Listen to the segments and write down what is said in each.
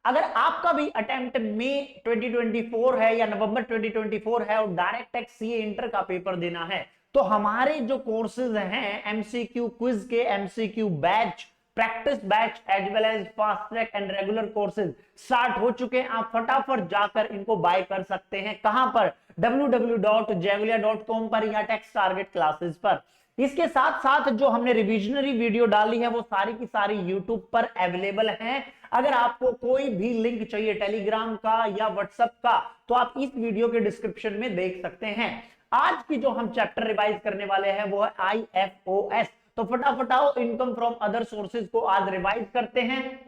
अगर आपका भी अटेम्प्ट मई 2024 है या नवंबर 2024 है और डायरेक्ट टैक्स सीए इंटर का पेपर देना है, तो हमारे जो कोर्सेज हैं एमसीक्यू क्विज के, MCQ batch, practice batch as well as fast track and regular courses start हो चुके हैं। आप फटाफट जाकर इनको बाय कर सकते हैं। कहां पर? www.javelia.com पर या टैक्स टारगेट क्लासेस पर। इसके साथ साथ जो हमने रिविजनरी वीडियो डाली है वो सारी की सारी यूट्यूब पर अवेलेबल हैं। अगर आपको कोई भी लिंक चाहिए टेलीग्राम का या व्हाट्सएप का, तो आप इस वीडियो के डिस्क्रिप्शन में देख सकते हैं। आज की जो हम चैप्टर रिवाइज करने वाले हैं वो है आईएफओएस। तो फटाफट आओ इनकम फ्रॉम अदर सोर्सेज को आज रिवाइज करते हैं।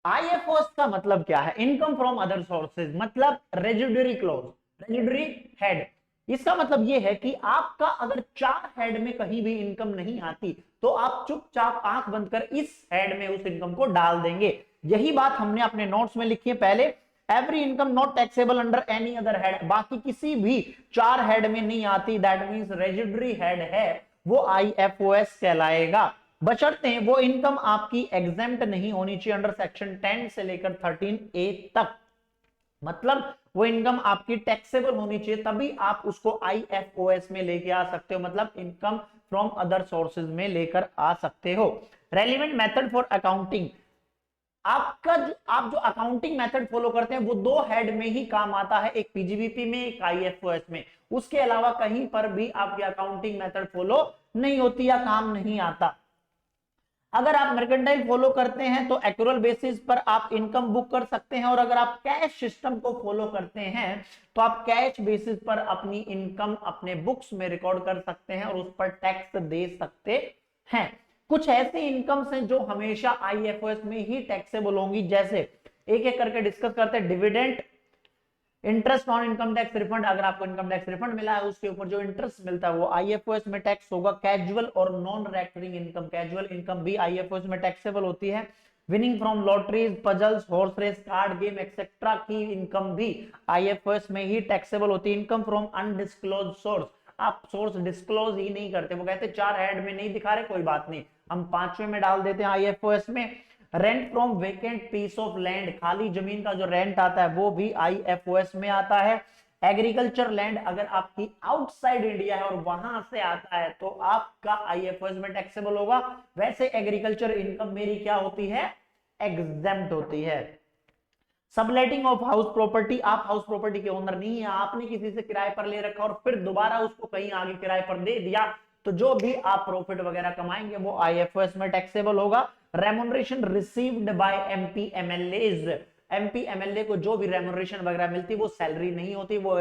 आईएफओएस का मतलब क्या है? इनकम फ्रॉम अदर सोर्सेज, मतलब रेजिडरी क्लॉज, रेजिडरी हेड। इसका मतलब यह है कि आपका अगर 4 हेड में कहीं भी इनकम नहीं आती तो आप चुपचाप आंख बंद कर इस हेड में उस इनकम को डाल देंगे। यही बात हमने अपने नोट्स में लिखी है पहले। Every income not taxable under any other head, बाकी किसी भी 4 हेड में नहीं आती, दैट मींस रेजिडरी हेड है, वो आईएफओएस कहलाएगा। बशर्ते वो इनकम आपकी एग्जेम्प्ट नहीं होनी चाहिए अंडर सेक्शन 10 से लेकर 13A तक। मतलब वो इनकम आपकी टैक्सेबल होनी चाहिए, तभी आप उसको आईएफओएस में लेके आ सकते हो, मतलब इनकम फ्रॉम अदर सोर्सेज में लेकर आ सकते हो। रेलिवेंट मेथड फॉर अकाउंटिंग, आप जो अकाउंटिंग मेथड फॉलो करते हैं वो 2 हेड में ही काम आता है, एक पीजीबीपी में, एक आईएफओएस में। उसके अलावा कहीं पर भी आपकी अकाउंटिंग मेथड फॉलो नहीं होती या काम नहीं आता। अगर आप मर्केंटाइल फॉलो करते हैं तो एक्यूरल बेसिस पर आप इनकम बुक कर सकते हैं, और अगर आप कैश सिस्टम को फॉलो करते हैं तो आप कैश बेसिस पर अपनी इनकम अपने बुक्स में रिकॉर्ड कर सकते हैं और उस पर टैक्स दे सकते हैं। कुछ ऐसी इनकम्स हैं जो हमेशा आईएफओएस में ही टैक्सेबल होंगी, जैसे एक एक करके डिस्कस करते हैं। Dividend, interest on income tax refund, अगर आपको इनकम टैक्स रिफंड मिला है उसके ऊपर जो इंटरेस्ट मिलता है वो आईएफओएस में टैक्स होगा। कैजुअल और non recurring income, casual income भी आईएफओएस में टैक्सेबल होती है। Winning from lotteries, puzzles, horse race, card game etcetera की इनकम भी आईएफओएस में ही टैक्सेबल होती है। इनकम फ्रॉम अनडिस्क्लोज सोर्स, आप सोर्स डिस्क्लोज ही नहीं करते, वो कहते 4 हेड में नहीं दिखा रहे, कोई बात नहीं, हम 5वें में डाल देते हैं आईएफओएस में। Rent from vacant piece of land, खाली जमीन का जो रेंट आता है वो भी आईएफओएस में आता है। एग्रीकल्चर लैंड अगर आपकी आउटसाइड इंडिया है और वहां से आता है तो आपका आईएफओएस में टैक्सेबल होगा। वैसे एग्रीकल्चर इनकम मेरी क्या होती है? एग्जेम्प्ट होती है। सबलेटिंग ऑफ हाउस प्रॉपर्टी, आप हाउस प्रॉपर्टी के ओनर नहीं है, आपने किसी से किराए पर ले रखा और फिर दोबारा उसको कहीं आगे किराए पर दे दिया, तो जो भी आप प्रॉफिट वगैरह कमाएंगे वो आईएफओएस में टैक्सेबल होगा। Remuneration received by MP MLAs, MP MLA को जो भी रेम्युनरेशन वगैरह मिलती वो सैलरी नहीं होती, वो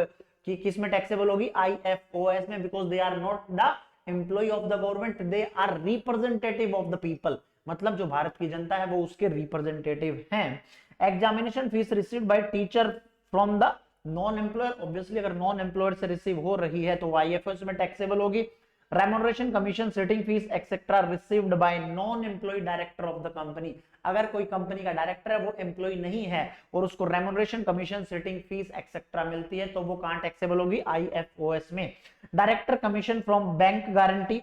कि किस में टैक्सेबल होगी? आईएफओएस में, because they are not the employ of the government, they are representative of the people, मतलब जो भारत की जनता है वो उसके रिप्रेजेंटेटिव हैं। Examination fees received by teacher from the non employer, obviously अगर नॉन एम्प्लॉयर से रिसीव हो रही है तो आईएफओएस में टैक्सेबल होगी। Remuneration, commission, sitting fees etcetera received by non employ director of the company, अगर कोई कंपनी का डायरेक्टर है वो एम्प्लॉय नहीं है और उसको remuneration, commission, sitting fees etcetera मिलती है तो वो कहां टैक्सेबल होगी? आईएफओएस में। Director commission from bank guarantee,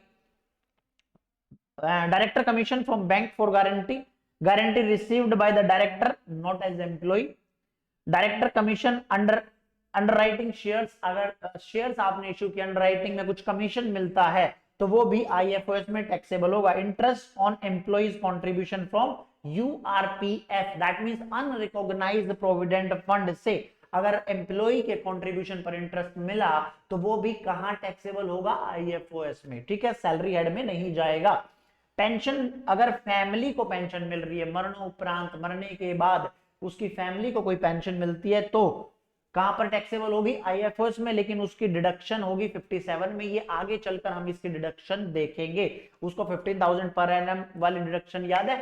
director commission from bank for guarantee, guarantee received by the director not as employ. Director commission under underwriting shares, अगर shares आपने issue किया, अंडरराइटिंग में कुछ कमीशन मिलता है तो वो भी आईएफओएस में टैक्सेबल होगा। Interest on employees contribution from URPF, that means unrecognised provident fund से अगर एम्प्लॉय के कंट्रीब्यूशन पर इंटरेस्ट मिला तो वो भी कहां टैक्सेबल होगा? आईएफओएस में, ठीक है, सैलरी हेड में नहीं जाएगा। पेंशन, अगर फैमिली को पेंशन मिल रही है मरणोपरांत, मरने के बाद उसकी फैमिली को कोई पेंशन मिलती है तो कहां पर टैक्सेबल होगी? आईएफओएस में, लेकिन उसकी डिडक्शन होगी 57 में, ये आगे चलकर हम इसकी डिडक्शन देखेंगे। उसको 15,000 पर एनम वाली डिडक्शन याद है?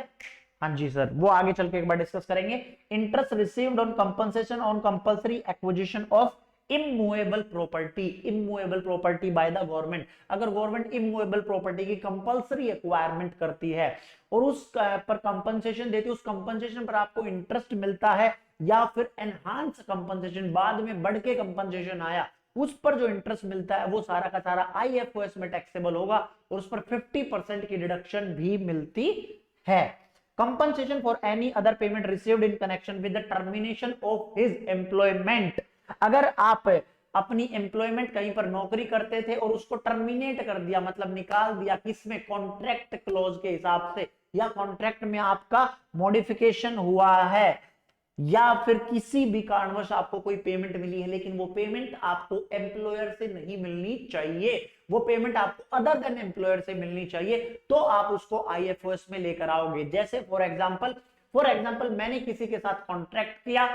हाँ जी सर, वो आगे चल के एक बार डिस्कस करेंगे। Interest received on compensation on compulsory acquisition of immovable property, immovable property by the government. अगर गवर्नमेंट इमूवेबल प्रॉपर्टी की कंपलसरी एक्वायरमेंट करती है और उस पर कंपनसेशन देती है, उस कंपनसेशन पर आपको इंटरेस्ट मिलता है, या फिर एनहांस कंपनसेशन, बाद में बढ़ के कंपनसेशन आया, उस पर जो इंटरेस्ट मिलता है वो सारा का सारा आईएफओएस में टैक्सेबल होगा और उस पर 50% की डिडक्शन भी मिलती है। Compensation for any other payment received in connection with the termination of his employment. अगर आप अपनी एम्प्लॉयमेंट कहीं पर नौकरी करते थे और उसको टर्मिनेट कर दिया, मतलब निकाल दिया, किसमें, कॉन्ट्रैक्ट क्लॉज के हिसाब से, या कॉन्ट्रैक्ट में आपका मॉडिफिकेशन हुआ है, या फिर किसी भी कारणवश आपको कोई पेमेंट मिली है लेकिन वो पेमेंट आपको एम्प्लॉयर से नहीं मिलनी चाहिए, वो पेमेंट आपको अदर देन एम्प्लॉयर से मिलनी चाहिए, तो आप उसको आईएफओएस में लेकर आओगे। जैसे फॉर एग्जांपल मैंने किसी के साथ कॉन्ट्रैक्ट किया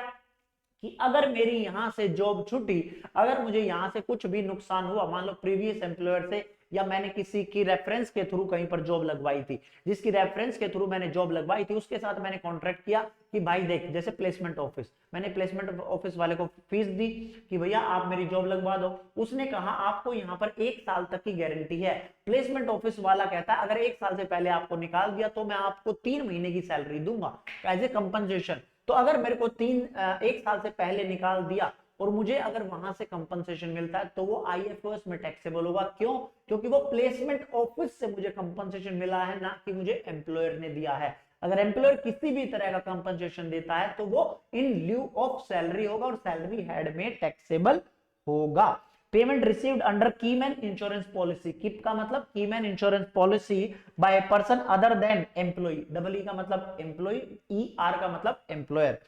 कि अगर मेरी यहां से जॉब छूटी, अगर मुझे यहां से कुछ भी नुकसान हुआ, मान लो प्रीवियस एम्प्लॉयर से या मैंने किसी की रेफरेंस के थ्रू कहीं पर जॉब लगवाई थी, जिसकी रेफरेंस के थ्रू मैंने जॉब लगवाई थी, उसके साथ मैंने कॉन्ट्रैक्ट किया कि भाई देख, जैसे प्लेसमेंट ऑफिस, मैंने प्लेसमेंट ऑफिस वाले को फीस दी कि भैया आप मेरी जॉब लगवा दो, उसने कहा आपको यहाँ पर 1 साल तक की गारंटी है। प्लेसमेंट ऑफिस वाला कहता है अगर 1 साल से पहले आपको निकाल दिया तो मैं आपको 3 महीने की सैलरी दूंगा एज ए कंपनसेशन। तो अगर मेरे को 1 साल से पहले निकाल दिया और मुझे अगर वहां से कंपनसेशन मिलता है तो वो आईएफओएस में टैक्सेबल होगा। क्यों? क्योंकि वो प्लेसमेंट ऑफिस से मुझे कंपनसेशन मिला है, ना कि मुझे एम्प्लॉयर ने दिया है। अगर एम्प्लॉयर किसी भी तरह का कंपनसेशन देता है तो वो इन ल्यू ऑफ सैलरी होगा और सैलरी हेड में टैक्सेबल होगा। Payment received under keyman insurance policy, keep का मतलब keyman insurance policy by person other than employ, double E का मतलब एम्प्लॉय, ई आर का मतलब एम्प्लॉयर,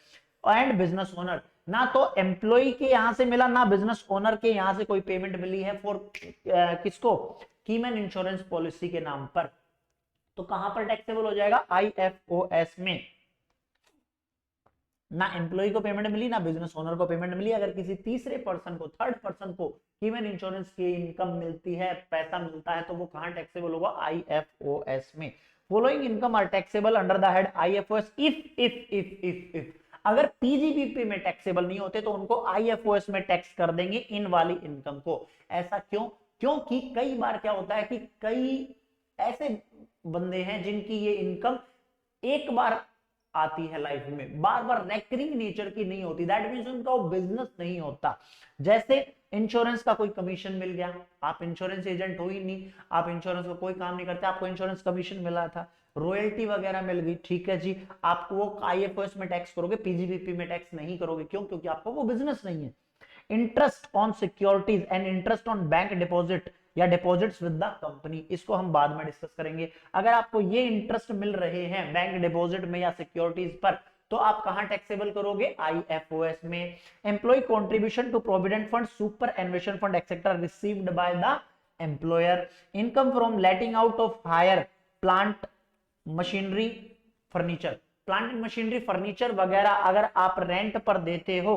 एंड बिजनेस ओनर। ना तो एम्प्लॉय के यहां से मिला, ना बिजनेस ओनर के यहां से कोई पेमेंट मिली है फॉर किसको, कीमैन इंश्योरेंस पॉलिसी के नाम पर, तो कहां पर टैक्सेबल हो जाएगा, आईएफओएस में। ना एम्प्लॉय को पेमेंट मिली, ना बिजनेस ओनर को पेमेंट मिली, अगर किसी तीसरे पर्सन को, थर्ड पर्सन को ह्यूमन इंश्योरेंस की इनकम मिलती है, पैसा मिलता है, तो वो कहां टैक्सेबल होगा, आईएफओएस में। Following income are taxable under the head IFOS if अगर पीजीबीपी में टैक्सेबल नहीं होते तो उनको आईएफओएस में टैक्स कर देंगे इन वाली इनकम को। ऐसा क्यों? क्योंकि कई बार क्या होता है कि कई ऐसे बंदे हैं जिनकी ये इनकम एक बार आती है लाइफ में, बार बार रेकरिंग नेचर की नहीं होती, दैट मींस उनका वो बिजनेस नहीं होता। जैसे इंश्योरेंस का कोई कमीशन मिल गया, आप इंश्योरेंस एजेंट हो ही नहीं, आप इंश्योरेंस का कोई काम नहीं करते, आपको इंश्योरेंस कमीशन मिला था, रॉयल्टी वगैरह मिल गई, ठीक है जी, आपको वो आईएफओएस में टैक्स करोगे, पीजीबीपी में टैक्स नहीं करोगे। क्यों? क्योंकि आपका वो बिजनेस नहीं है। Interest on securities and interest on bank deposit या डिपॉजिट्स विद द कंपनी, इसको हम बाद में डिस्कस करेंगे। अगर आपको ये इंटरेस्ट मिल रहे हैं बैंक डिपॉजिट में या सिक्योरिटीज पर, तो आप कहां टैक्सेबल करोगे, आईएफओएस में। Employ contribution to provident fund, superannuation fund etcetera received by the employer. Income from letting out of hire plant machinery furniture, plant and machinery furniture वगैरह अगर आप रेंट पर देते हो,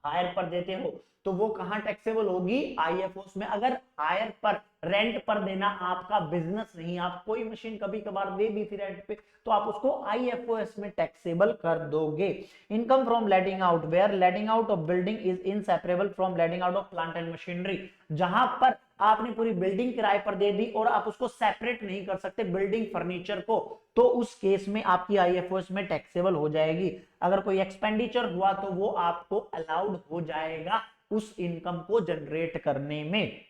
हायर पर देते हो, तो वो कहां टैक्सेबल होगी, आईएफओएस में। अगर हायर पर, रेंट पर देना आपका बिजनेस नहीं, आप कोई मशीन कभी कभार दे दी थी रेंट पे, तो आप उसको आईएफओएस में टैक्सेबल कर दोगे। Income from letting out, where letting out of building is inseparable from letting out of plant and machinery, जहां पर आपने पूरी बिल्डिंग किराए पर दे दी और आप उसको सेपरेट नहीं कर सकते बिल्डिंग फर्नीचर को, तो उस केस में आपकी आईएफओएस में टैक्सेबल हो जाएगी। अगर कोई एक्सपेंडिचर हुआ तो वो आपको अलाउड हो जाएगा उस इनकम को जनरेट करने में।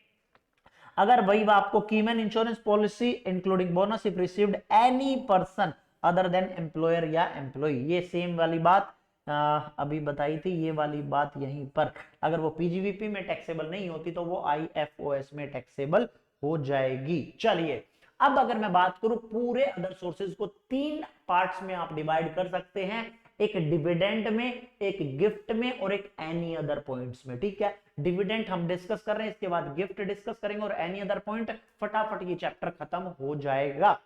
अगर वही आपको Koeman insurance policy including bonus if received any person other then employer या एम्प्लॉय, ये सेम वाली बात अभी बताई थी, ये वाली बात यहीं पर, अगर वो पीजीबीपी में टैक्सेबल नहीं होती तो वो आईएफओएस में टैक्सेबल हो जाएगी। चलिए, अब अगर मैं बात करूं, पूरे अदर सोर्सेज को 3 पार्ट्स में आप डिवाइड कर सकते हैं, एक डिविडेंड में, एक गिफ्ट में और एक एनी अदर पॉइंट्स में। ठीक है, डिविडेंड हम डिस्कस कर रहे हैं, इसके बाद गिफ्ट डिस्कस करेंगे और एनी अदर पॉइंट, फटाफट ये चैप्टर खत्म हो जाएगा।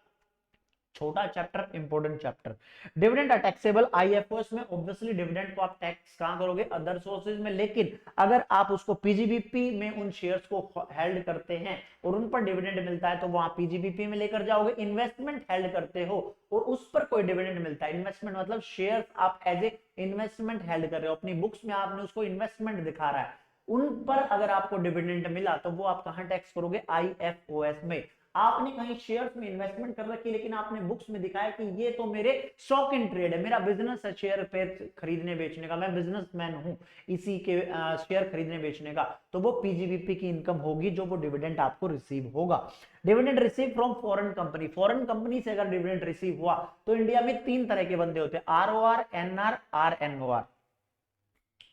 छोटा chapter, important chapter. Dividend taxable IFOS में, ऑब्वियसली डिविडेंड को आप टैक्स कहां करोगे, अदर सोर्सेज में, लेकिन अगर आप उसको पीजीबीपी में उन शेयर्स को हेल्ड करते हैं और उन पर डिविडेंड मिलता है तो वहां पीजीबीपी में लेकर जाओगे। इन्वेस्टमेंट हेल्ड करते हो और उस पर कोई डिविडेंड मिलता है, इन्वेस्टमेंट मतलब शेयर्स आप एज ए इन्वेस्टमेंट हेल्ड कर रहे हो, अपनी बुक्स में आपने उसको इन्वेस्टमेंट दिखा रहा है, उन पर अगर आपको डिविडेंड मिला तो वो आप कहां टैक्स करोगे, आईएफओएस में। आपने कहीं शेयर्स में इन्वेस्टमेंट कर रखी लेकिन आपने बुक्स में दिखाया कि ये तो मेरे स्टॉक इन ट्रेड है, मेरा बिजनेस है शेयर पे खरीदने बेचने का, मैं बिजनेसमैन हूं इसी के शेयर खरीदने बेचने का, तो वो पीजीबीपी की इनकम होगी जो वो डिविडेंड आपको रिसीव होगा। Dividend receive from foreign company, foreign company से अगर डिविडेंड रिसीव हुआ तो इंडिया में 3 तरह के बंदे होते हैं, आरओआर, एनआर, आरएनओआर।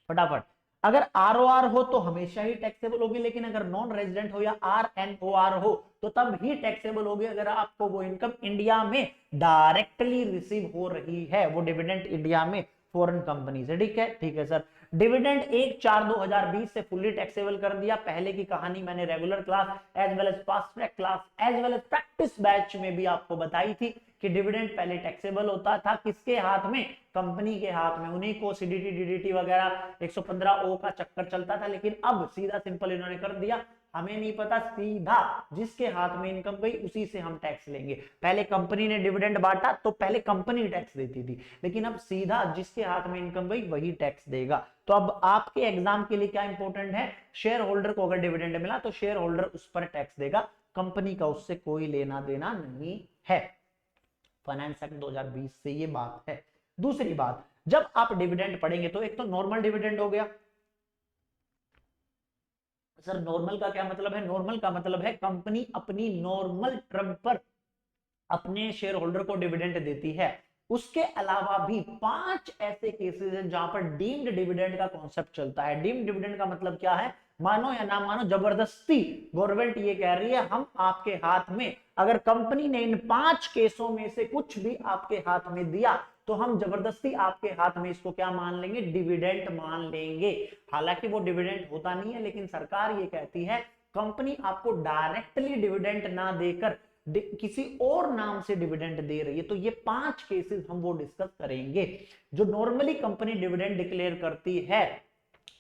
फटाफट, अगर आरओआर हो तो हमेशा ही टैक्सेबल होगी, लेकिन अगर नॉन रेजिडेंट हो या आरएनओआर हो तो तब ही टैक्सेबल होगी अगर आपको वो इनकम इंडिया में डायरेक्टली रिसीव हो रही है, वो डिविडेंड इंडिया में फॉरेन कंपनी से। ठीक है सर। डिविडेंड 1/4/2020 से फुल्ली टैक्सेबल कर दिया। पहले की कहानी मैंने regular class as well as fast track class as well as practice batch में भी आपको बताई थी कि डिविडेंड पहले टैक्सेबल होता था किसके हाथ में, कंपनी के हाथ में, उन्हीं को सीडीटी डीडीटी वगैरह 115 ओ का चक्कर चलता था। लेकिन अब सीधा सिंपल इन्होंने कर दिया, हमें नहीं पता, सीधा जिसके हाथ में इनकम गई उसी से हम टैक्स लेंगे। पहले कंपनी ने डिविडेंड बांटा तो पहले कंपनी टैक्स देती थी, लेकिन अब सीधा जिसके हाथ में इनकम गई वही टैक्स देगा। तो अब आपके एग्जाम के लिए क्या इंपॉर्टेंट है, शेयर होल्डर को अगर डिविडेंड मिला तो शेयर होल्डर उस पर टैक्स देगा, कंपनी का उससे कोई लेना देना नहीं है। फाइनेंस एक्ट 2020 से ये बात है। दूसरी बात, जब आप डिविडेंड पढ़ेंगे तो एक तो नॉर्मल डिविडेंड हो गया। सर नॉर्मल का क्या मतलब है, नॉर्मल का मतलब है कंपनी अपनी नॉर्मल टर्म पर अपने शेयर होल्डर को डिविडेंड देती है। उसके अलावा भी 5 ऐसे केसेस हैं जहां पर डीम्ड डिविडेंड का कॉन्सेप्ट चलता है। डीम्ड डिविडेंड का मतलब क्या है, मानो या ना मानो जबरदस्ती गवर्नमेंट ये कह रही है हम आपके हाथ में, अगर कंपनी ने इन 5 केसों में से कुछ भी आपके हाथ में दिया तो हम जबरदस्ती आपके हाथ में इसको क्या मान लेंगे, डिविडेंड मान लेंगे। हालांकि वो डिविडेंड होता नहीं है, लेकिन सरकार ये कहती है कंपनी आपको डायरेक्टली डिविडेंड ना देकर किसी और नाम से डिविडेंड दे रही है। तो ये 5 केसेस हम वो डिस्कस करेंगे। जो नॉर्मली कंपनी डिविडेंड डिक्लेयर करती है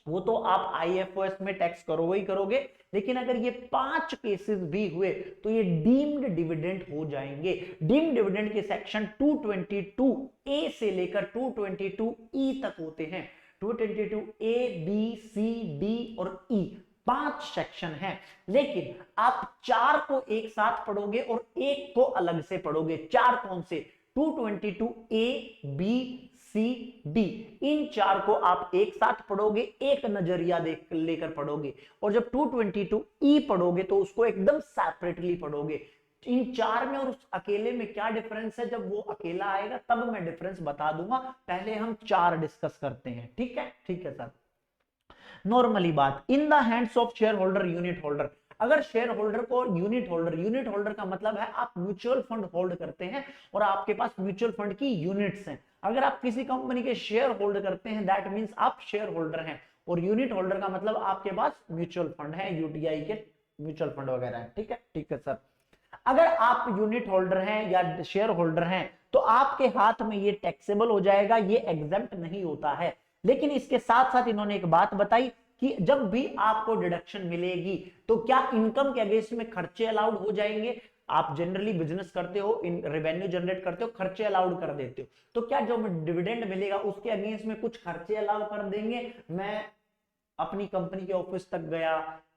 वो तो आप आईएफओएस में टैक्स करोगे ही करोगे, लेकिन अगर ये 5 केसेस भी हुए तो ये डीम्ड डिविडेंड हो जाएंगे। डीम्ड डिविडेंड के सेक्शन 222 ए से लेकर 222 ई तक होते हैं। 222 ए, बी, सी, डी और ई 5 सेक्शन है, लेकिन आप 4 को एक साथ पढ़ोगे और एक को अलग से पढ़ोगे। 4 कौन से, 222 ए, बी, सी, डी, इन 4 को आप एक साथ पढ़ोगे, एक नजरिया देख लेकर पढ़ोगे। और जब 222 ई पढ़ोगे तो उसको एकदम सेपरेटली पढ़ोगे। इन 4 में और उस अकेले में क्या डिफरेंस है, जब वो अकेला आएगा तब मैं डिफरेंस बता दूंगा, पहले हम 4 डिस्कस करते हैं। ठीक है सर। नॉर्मली बात, इन the hands of share holder, unit holder, अगर शेयर होल्डर को यूनिट होल्डर का मतलब है आप म्यूचुअल फंड होल्ड करते हैं और आपके पास म्यूचुअल फंड की यूनिट्स हैं। अगर आप किसी कंपनी के शेयर होल्ड करते हैं दैट मींस आप शेयर होल्डर हैं, और यूनिट होल्डर का मतलब आपके पास म्यूचुअल फंड है, यूटीआई के म्यूचुअल फंड वगैरह है। ठीक है सर। अगर आप यूनिट होल्डर हैं या शेयर होल्डर हैं तो आपके हाथ में ये टैक्सेबल हो जाएगा, ये एग्जेम्प्ट नहीं होता है। लेकिन इसके साथ साथ इन्होंने एक बात बताई कि जब भी आपको डिडक्शन मिलेगी तो क्या इनकम के अगेंस्ट में खर्चे अलाउड हो जाएंगे। आप जनरली बिजनेस करते हो, इन रेवेन्यू जनरेट करते हो, खर्चे अलाउड कर देते हो, तो क्या जो डिविडेंड मिलेगा उसके अगेंस्ट में कुछ खर्चे अलाउ कर देंगे। मैं अपनी कंपनी के ऑफिस तक गया,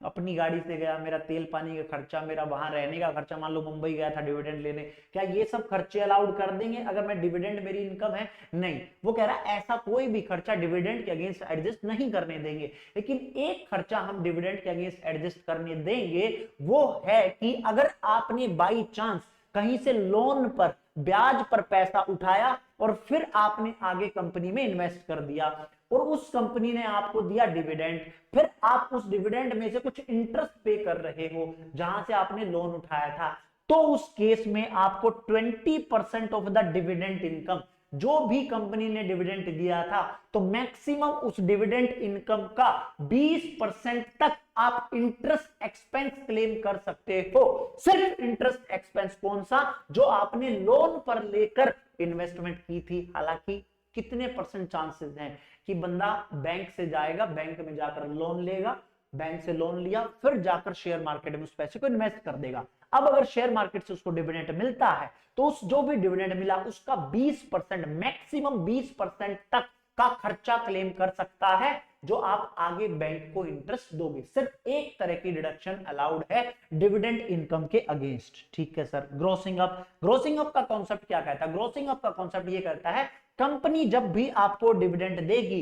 अपनी गाड़ी से गया, मेरा तेल पानी का खर्चा, मेरा वहां रहने का खर्चा, मान लो मुंबई गया था डिविडेंड लेने, क्या ये सब खर्चे अलाउड कर देंगे अगर मैं डिविडेंड मेरी इनकम है। नहीं, वो कह रहा है ऐसा कोई भी खर्चा डिविडेंड के अगेंस्ट एडजस्ट नहीं करने देंगे। लेकिन एक खर्चा हम डिविडेंड के अगेंस्ट एडजस्ट करने देंगे, वो है कि अगर आपने बाई चांस कहीं से लोन पर ब्याज पर पैसा उठाया और फिर आपने आगे कंपनी में इन्वेस्ट कर दिया और उस कंपनी ने आपको दिया डिविडेंड, फिर आप उस डिविडेंड में से कुछ इंटरेस्ट पे कर रहे हो जहां से आपने लोन उठाया था, तो उस केस में आपको 20% ऑफ द डिविडेंड इनकम, जो भी कंपनी ने डिविडेंड दिया था, तो मैक्सिमम उस डिविडेंड इनकम का 20% तक आप इंटरेस्ट एक्सपेंस क्लेम कर सकते हो। सिर्फ इंटरेस्ट एक्सपेंस कौन सा, जो आपने लोन पर लेकर इन्वेस्टमेंट की थी। हालांकि कितने परसेंट चांसेस हैं कि बंदा बैंक से जाएगा, बैंक में जाकर लोन लेगा, बैंक से लोन लिया, फिर जाकर शेयर मार्केट में उस पैसे को इन्वेस्ट कर देगा। अब अगर शेयर मार्केट से उसको डिविडेंड मिलता है तो उस जो भी डिविडेंड मिला उसका 20%, मैक्सिमम 20% तक का खर्चा क्लेम कर सकता है, जो आप आगे बैंक को इंटरेस्ट दोगे। सिर्फ एक तरह की डिडक्शन अलाउड है डिविडेंड इनकम के अगेंस्ट। ठीक है sir. Grossing up, grossing up का कॉन्सेप्ट क्या कहता है? ग्रोसिंग अप का कॉन्सेप्ट ये कहता है कंपनी जब भी आपको डिविडेंड देगी,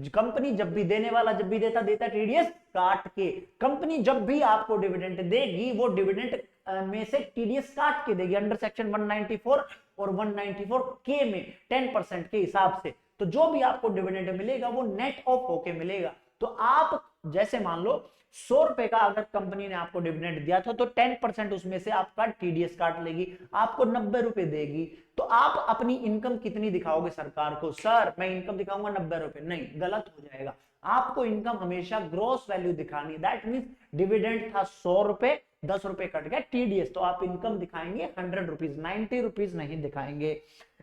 कंपनी जब भी देने वाला जब भी देता टीडीएस काट के, कंपनी जब भी आपको डिविडेंड देगी वो डिविडेंड में से टीडीएस काट के देगी अंडर सेक्शन 194 और 194 के में 10% के हिसाब से। तो जो भी आपको डिविडेंड मिलेगा वो नेट ऑफ होके मिलेगा। तो आप जैसे मान लो 100 रुपए का अगर कंपनी ने आपको डिविडेंड दिया था तो 10% उसमें से आपका टीडीएस काट लेगी, आपको 90 रुपए देगी। तो आप अपनी इनकम कितनी दिखाओगे सरकार को? सर मैं इनकम दिखाऊंगा 90 रुपए, नहीं, गलत हो जाएगा। आपको इनकम हमेशा ग्रॉस वैल्यू दिखानी। दैट मींस डिविडेंड था 100 रुपए, 10 रुपए कट गया टीडीएस, तो आप इनकम दिखाएंगे 100 रुपीज, 90 रुपीज नहीं दिखाएंगे।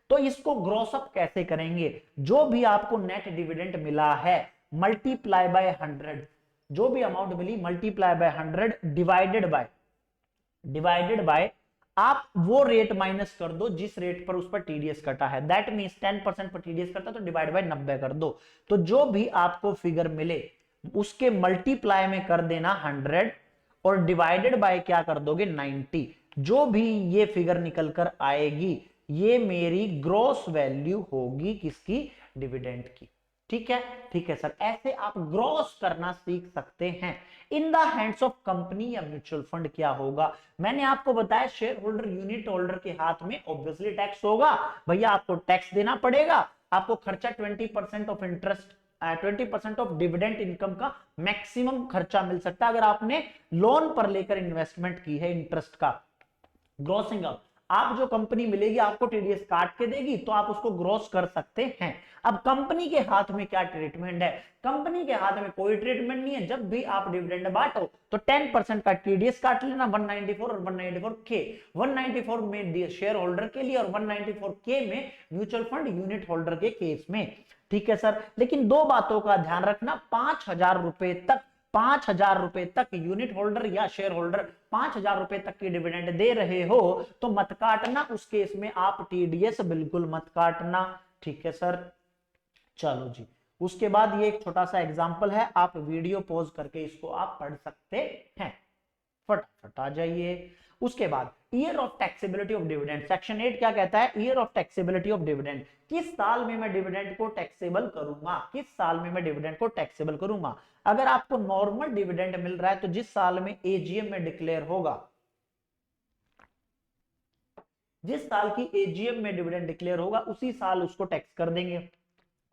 तो इसको ग्रॉस अप कैसे करेंगे? जो भी आपको नेट डिविडेंड मिला है मल्टीप्लाई बाय 100, जो भी अमाउंट मिली मल्टीप्लाई बाय 100 डिवाइडेड बाय आप वो रेट माइनस कर दो जिस रेट पर उस पर टीडीएस कटा है। दैट मींस 10% पर टीडीएस कटा तो डिवाइड बाय 90 कर दो। तो जो भी आपको फिगर मिले उसके मल्टीप्लाई में कर देना 100 और डिवाइडेड बाय क्या कर दोगे 90। जो भी ये फिगर निकल कर आएगी ये मेरी ग्रॉस वैल्यू होगी किसकी? डिविडेंड की। ठीक है, ठीक है सर। ऐसे आप ग्रॉस करना सीख सकते हैं। इन द हैंड्स ऑफ कंपनी या म्यूचुअल फंड क्या होगा? मैंने आपको बताया शेयर होल्डर यूनिट होल्डर के हाथ में ऑब्वियसली टैक्स होगा। भैया आपको टैक्स देना पड़ेगा। आपको खर्चा 20% of interest 20% of dividend income का मैक्सिमम खर्चा मिल सकता है अगर आपने लोन पर लेकर इन्वेस्टमेंट की है इंटरेस्ट का। ग्रॉसिंग अप, आप जो कंपनी मिलेगी आपको टीडीएस काट के देगी तो आप उसको ग्रॉस कर सकते हैं। अब कंपनी के हाथ में क्या ट्रीटमेंट है? कंपनी के हाथ में कोई ट्रीटमेंट नहीं है। जब भी आप डिविडेंड बांटो तो 10% का टीडीएस काट लेना 194 और 194 के। 194 में शेयर होल्डर के लिए और 194 के में म्यूचुअल फंड यूनिट होल्डर के केस में। ठीक है सर। लेकिन दो बातों का ध्यान रखना, 5,000 रुपए तक 5,000 रुपए तक यूनिट होल्डर या शेयर होल्डर 5,000 रुपए तक की डिविडेंड दे रहे हो तो मत काटना। उस केस में आप टीडीएस बिल्कुल मत काटना। ठीक है सर। चलो जी, उसके बाद ये एक छोटा सा एग्जांपल है, आप वीडियो पॉज करके इसको आप पढ़ सकते हैं। फटाफट आ जाइए। उसके बाद year of taxability of dividend, section 8 क्या कहता है? Year of taxability of dividend. किस साल में मैं डिविडेंड को टैक्सेबल करूंगा? किस साल में मैं डिविडेंड को टैक्सेबल करूंगा? अगर आपको नॉर्मल डिविडेंड मिल रहा है तो जिस साल में एजीएम में डिक्लेयर होगा, जिस साल की एजीएम में डिविडेंड डिक्लेयर होगा उसी साल उसको टैक्स कर देंगे।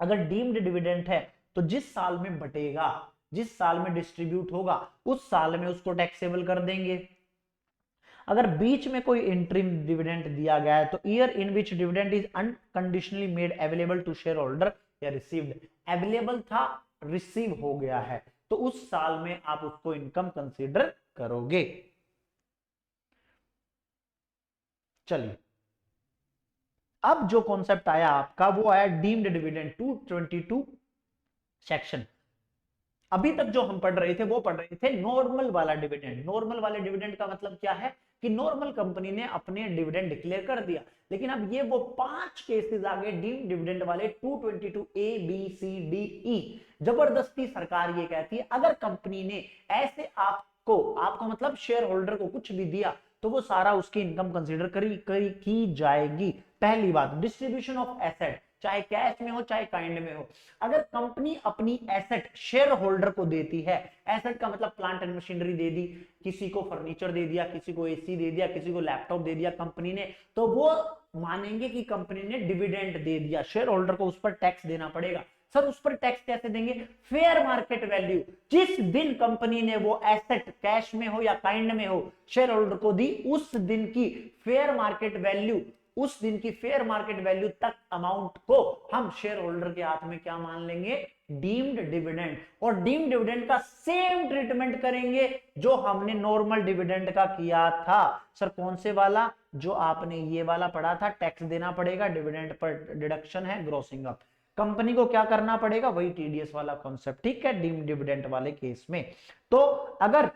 अगर डीम्ड डिविडेंड है तो जिस साल में बटेगा, जिस साल में डिस्ट्रीब्यूट होगा उस साल में उसको टैक्सेबल कर देंगे। अगर बीच में कोई इंटरिम डिविडेंड दिया गया है तो year in which dividend is unconditionally made available to share holder या रिसीव्ड, अवेलेबल था रिसीव हो गया है तो उस साल में आप उसको इनकम कंसीडर करोगे। चलिए, अब जो कॉन्सेप्ट आया आपका वो आया डीम्ड डिविडेंड 222 सेक्शन। अभी तक जो हम पढ़ रहे थे वो पढ़ रहे थे नॉर्मल वाला डिविडेंड। नॉर्मल वाले डिविडेंड का मतलब क्या है कि नॉर्मल कंपनी ने अपने डिविडेंड डिक्लेयर कर दिया। लेकिन अब ये वो 5 केसेस आ गए डीम्ड डिविडेंड वाले 222 A B C D E। जबरदस्ती सरकार ये कहती है अगर कंपनी ने ऐसे आपको मतलब शेयर होल्डर को कुछ भी दिया तो वो सारा उसकी इनकम कंसीडर की जाएगी। पहली बात, डिस्ट्रीब्यूशन ऑफ एसेट, चाहे कैश में हो चाहे काइंड में हो। अगर कंपनी अपनी एसेट शेयर होल्डर को देती है, एसेट का मतलब प्लांट एंड मशीनरी दे दी, किसी को फर्नीचर दे दिया, किसी को एसी दे दिया, किसी को लैपटॉप दे दिया कंपनी ने, तो वो मानेंगे कि कंपनी ने डिविडेंड दे दिया। शेयर होल्डर को उस पर टैक्स देना पड़ेगा। सर उस पर टैक्स कैसे देंगे? फेयर मार्केट वैल्यू, जिस दिन कंपनी ने वो एसेट कैश में हो या काइंड में हो शेयर होल्डर को दी, उस दिन की फेयर मार्केट वैल्यू, उस दिन की फेयर मार्केट वैल्यू तक अमाउंट को हम शेयर होल्डर के हाथ में क्या मान लेंगे? Deemed dividend. और डीम्ड डिविडेंड का सेम ट्रीटमेंट करेंगे जो हमने नॉर्मल डिविडेंड का किया था। सर कौन से वाला? जो आपने ये वाला पढ़ा था, टैक्स देना पड़ेगा, डिविडेंड पर डिडक्शन है, ग्रॉसिंग अप। कंपनी को क्या करना पड़ेगा? वही टीडीएस वाला कॉन्सेप्ट। ठीक है, डीम्ड डिविडेंड वाले केस में। तो अगर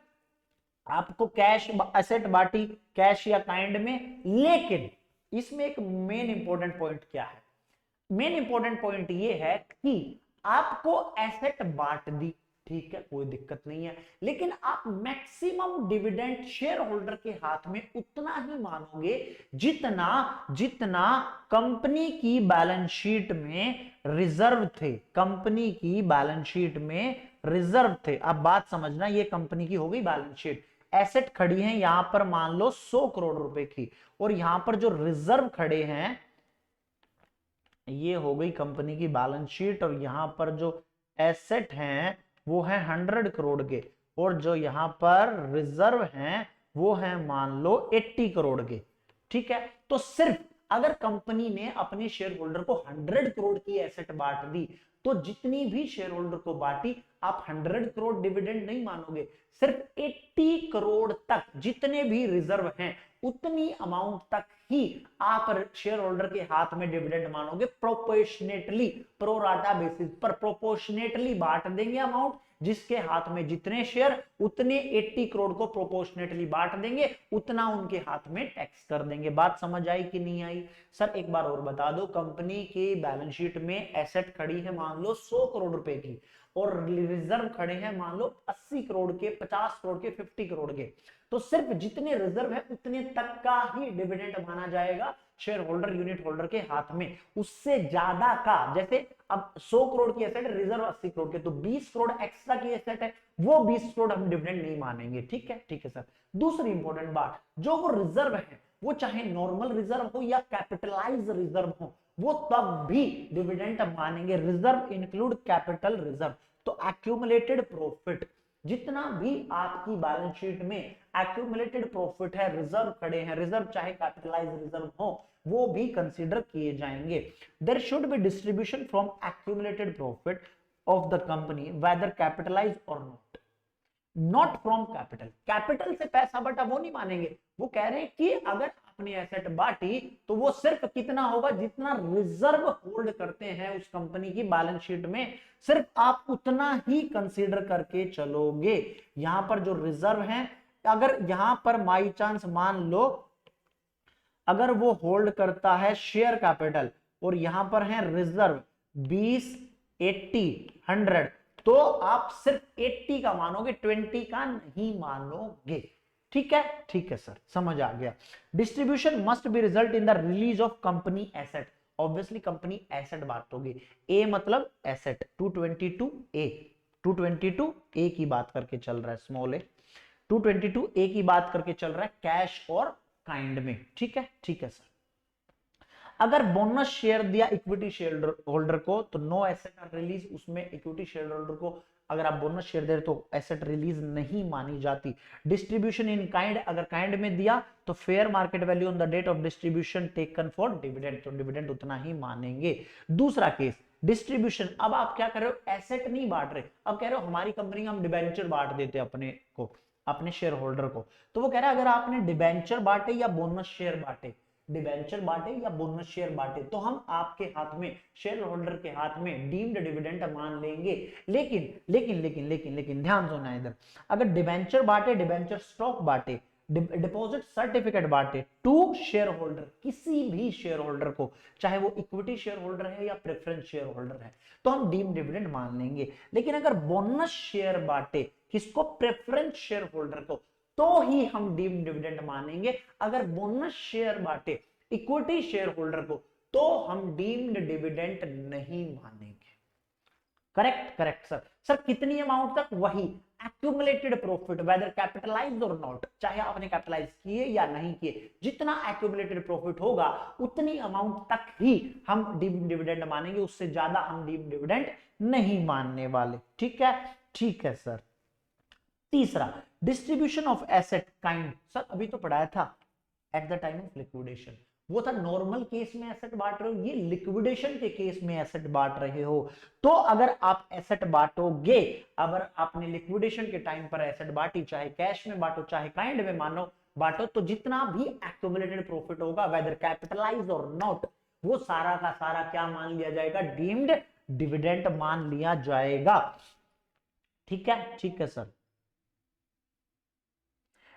आपको कैश एसेट बांटी कैश या काइंड में, लेकिन इसमें एक मेन इंपॉर्टेंट पॉइंट क्या है? मेन इंपॉर्टेंट पॉइंट ये है कि आपको एसेट बांट दी, ठीक है, कोई दिक्कत नहीं है, लेकिन आप मैक्सिमम डिविडेंड शेयर होल्डर के हाथ में उतना ही मानोगे जितना जितना कंपनी की बैलेंस शीट में रिजर्व थे, कंपनी की बैलेंस शीट में रिजर्व थे। अब बात समझना, ये कंपनी की हो गई बैलेंस शीट, एसेट खड़ी है यहां पर मान लो 100 करोड़ रुपए की, और यहां पर जो रिजर्व खड़े हैं ये हो गई कंपनी की बैलेंस शीट, और यहां पर जो एसेट हैं वो है 100 करोड़ के, और जो यहां पर रिजर्व हैं वो है मान लो 80 करोड़ के, ठीक है। तो सिर्फ अगर कंपनी ने अपने शेयर होल्डर को 100 करोड़ की एसेट बांट दी, तो जितनी भी शेयर होल्डर को बांटी आप 100 करोड़ डिविडेंड नहीं मानोगे, सिर्फ 80 करोड़ तक जितने भी रिजर्व हैं उतनी अमाउंट तक ही आप शेयर होल्डर के हाथ में डिविडेंड मानोगे। प्रोपोर्शनेटली, प्रोराटा बेसिस पर प्रोपोर्शनेटली बांट देंगे अमाउंट, जिसके हाथ में जितने शेयर उतने 80 करोड़ को प्रोपोर्शनेटली बांट देंगे, उतना उनके हाथ में टैक्स कर देंगे। बात समझ आई कि नहीं आई? सर एक बार और बता दो, कंपनी की बैलेंस शीट में एसेट खड़ी है मान लो 100 करोड़ रुपए की, और रिजर्व खड़े हैं मान लो 80 करोड़ के, 50 करोड़ के, 50 करोड़ के, तो सिर्फ जितने रिजर्व है उतने तक का ही डिविडेंड माना जाएगा शेयर होल्डर यूनिट होल्डर के हाथ में। उससे ज्यादा का, जैसे अब 100 करोड़ की एसेट, रिजर्व 80 करोड़ के, तो 20 करोड़ एक्स्ट्रा की एसेट है, वो 20 करोड़ हम डिविडेंड नहीं मानेंगे, ठीक है, ठीक है सर। दूसरी इंपॉर्टेंट बात, जो वो रिजर्व है वो चाहे नॉर्मल रिजर्व हो या कैपिटलाइज रिजर्व हो, वो तब भी डिविडेंड मानेंगे। Reserve include capital reserve. तो एक्यूमुलेटेड प्रॉफिट, जितना भी आपकी बैलेंस शीट में एक्यूमुलेटेड प्रॉफिट है, रिजर्व खड़े हैं, रिजर्व चाहे कैपिटलाइज रिजर्व हो, वो भी कंसीडर किए जाएंगे। There should be distribution from accumulated profit of the company whether capitalize और नॉट फ्रॉम कैपिटल। कैपिटल से पैसा बटा वो नहीं मानेंगे, वो कह रहे हैं कि अगर आपने एसेट बांटी तो वो सिर्फ कितना होगा, जितना रिजर्व होल्ड करते हैं उस कंपनी की बैलेंस शीट में, सिर्फ आप उतना ही कंसीडर करके चलोगे। यहां पर जो रिजर्व है, अगर यहां पर बाई चांस मान लो अगर वो होल्ड करता है शेयर कैपिटल, और यहां पर है रिजर्व 20, 80, 100, तो आप सिर्फ 80 का मानोगे, 20 का नहीं मानोगे, ठीक है, ठीक है सर, समझ आ गया। Distribution must be result in the release of company asset. Obviously company asset बांटोगे, ए मतलब एसेट, 222 ए, 222 ए की बात करके चल रहा है, स्मॉल ए, 222 ए की बात करके चल रहा है कैश और काइंड में, ठीक है, ठीक है सर। अगर बोनस शेयर दिया इक्विटी शेयर होल्डर को तो नो एसेट आर रिलीज, उसमें इक्विटी शेयर होल्डर को अगर आप बोनस शेयर दे रहे तो एसेट रिलीज नहीं मानी जाती। डिस्ट्रीब्यूशन इन काइंड, अगर काइंड में दिया तो fair market value on the date of distribution taken for dividend, तो डिविडेंड उतना ही मानेंगे। दूसरा केस डिस्ट्रीब्यूशन, अब आप क्या कर रहे हो, एसेट नहीं बांट रहे, अब कह रहे हो हमारी कंपनी हम डिबेंचर बांट देते अपने को, अपने शेयर होल्डर को, तो वो कह रहा है अगर आपने डिबेंचर बांटे या बोनस शेयर बांटे, डिबेंचर बांटे या बोनस शेयर बांटे, तो हम आपके हाथ में, शेयर होल्डर के हाथ में डीम्ड डिविडेंड मान लेंगे। लेकिन लेकिन लेकिन लेकिन लेकिन ध्यान सुनना इधर, अगर डिबेंचर बांटे, डिबेंचर स्टॉक बांटे, डिपॉजिट सर्टिफिकेट बांटे टू शेयर होल्डर, किसी भी शेयर होल्डर को, चाहे वो इक्विटी शेयर होल्डर है या प्रेफरेंस शेयर होल्डर है, तो हम डीम्ड डिविडेंड मान लेंगे। लेकिन अगर बोनस शेयर बांटे, किसको, प्रेफरेंस शेयर होल्डर को, तो ही हम डीम्ड डिविडेंड मानेंगे। अगर बोनस शेयर बांटे इक्विटी शेयर होल्डर को, तो हम डीम्ड डिविडेंड नहीं मानेंगे। Correct, correct sir. सर कितनी अमाउंट तक, वही एक्यूमुलेटेड प्रॉफिट वेदर कैपिटलाइज्ड और नॉट, चाहे आपने कैपिटलाइज किए या नहीं किए, जितना एक्यूमुलेटेड प्रॉफिट होगा उतनी अमाउंट तक ही हम डीम्ड डिविडेंड मानेंगे, उससे ज्यादा हम डीम्ड डिविडेंड नहीं मानने वाले, ठीक है, ठीक है सर। तीसरा distribution of asset kind, sir अभी तो पढ़ाया था at the time of liquidation, वो था नॉर्मल केस में एसेट बांट रहे हो, ये लिक्विडेशन के केस में एसेट बांट रहे हो। तो अगर आप एसेट बांटोगे, अगर आपने लिक्विडेशन के टाइम पर एसेट बांटी, चाहे कैश में बांटो चाहे काइंड में मानो बांटो, तो जितना भी एक्यूमुलेटेड प्रॉफिट होगा वेदर कैपिटलाइज और नॉट, वो सारा का सारा क्या मान लिया जाएगा, डीम्ड डिविडेंड मान लिया जाएगा, ठीक है, ठीक है sir.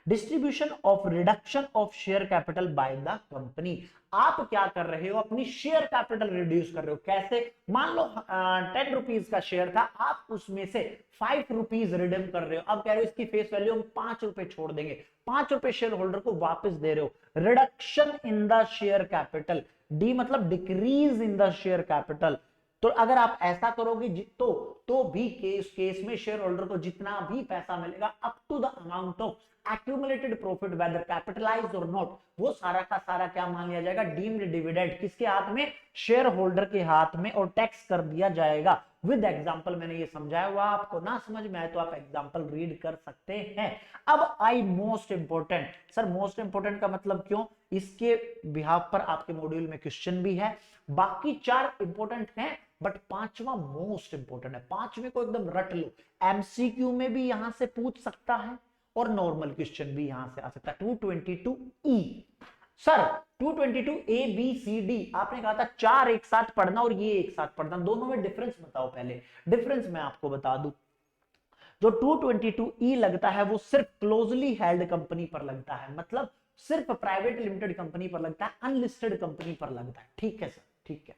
Distribution of reduction of share capital by the company. आप क्या कर रहे हो, अपनी शेयर कैपिटल रिड्यूस कर रहे हो। कैसे? मान लो 10 रुपीज का शेयर था, आप उसमें से 5 रुपीज रिडीम कर रहे हो। अब कह रहे हो इसकी फेस वैल्यू हम 5 रुपए छोड़ देंगे, 5 रुपए शेयर होल्डर को वापस दे रहे हो। Reduction in the share capital, D मतलब decrease in the share capital. तो अगर आप ऐसा करोगे तो भी केस में शेयर होल्डर को जितना भी पैसा मिलेगा up to the amount of accumulated profit whether capitalized और नॉट, वो सारा का सारा क्या मान लिया जाएगा? Deemed dividend. किसके हाथ में? शेयर होल्डर के हाथ में, और टैक्स कर दिया जाएगा। विद एग्जांपल मैंने ये समझाया हुआ, आपको ना समझ में आए तो आप एग्जांपल रीड कर सकते हैं। अब I most important. Sir most important का मतलब क्यों? इसके बिहाफ पर आपके मॉड्यूल में क्वेश्चन भी है। बाकी 4 इंपोर्टेंट हैं बट 5वां मोस्ट इंपोर्टेंट है। 5वें को एकदम रट लो, एमसीक्यू में भी यहां से पूछ सकता है और नॉर्मल क्वेश्चन भी यहां से आ सकता है। 222E। Sir 222 A B C D आपने कहा था 4 एक साथ पढ़ना और ये एक साथ पढ़ना, दोनों में डिफरेंस बताओ। पहले डिफरेंस मैं आपको बता दूं, जो 222E लगता है वो सिर्फ क्लोजली हेल्ड कंपनी पर लगता है, मतलब सिर्फ प्राइवेट लिमिटेड कंपनी पर लगता है, अनलिस्टेड कंपनी पर लगता है। ठीक है सर, ठीक है,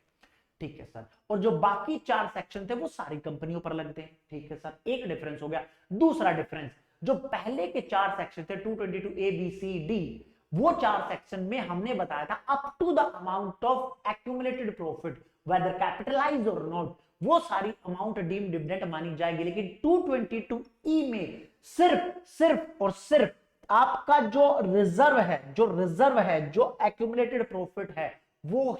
ठीक है सर। और जो बाकी 4 सेक्शन थे वो सारी कंपनियों पर लगते हैं। ठीक है सर, एक डिफरेंस हो गया। दूसरा डिफरेंस, जो पहले के 4 सेक्शन थे 222A B C D, वो 4 सेक्शन में हमने बताया था up to the amount of accumulated profit whether capitalized और नॉट, वो सारी अमाउंट डीम्ड डिविडेंड मानी जाएगी। लेकिन 222E में सिर्फ और सिर्फ आपका जो रिजर्व है, जो एक्यूमुलेटेड प्रॉफिट है, वो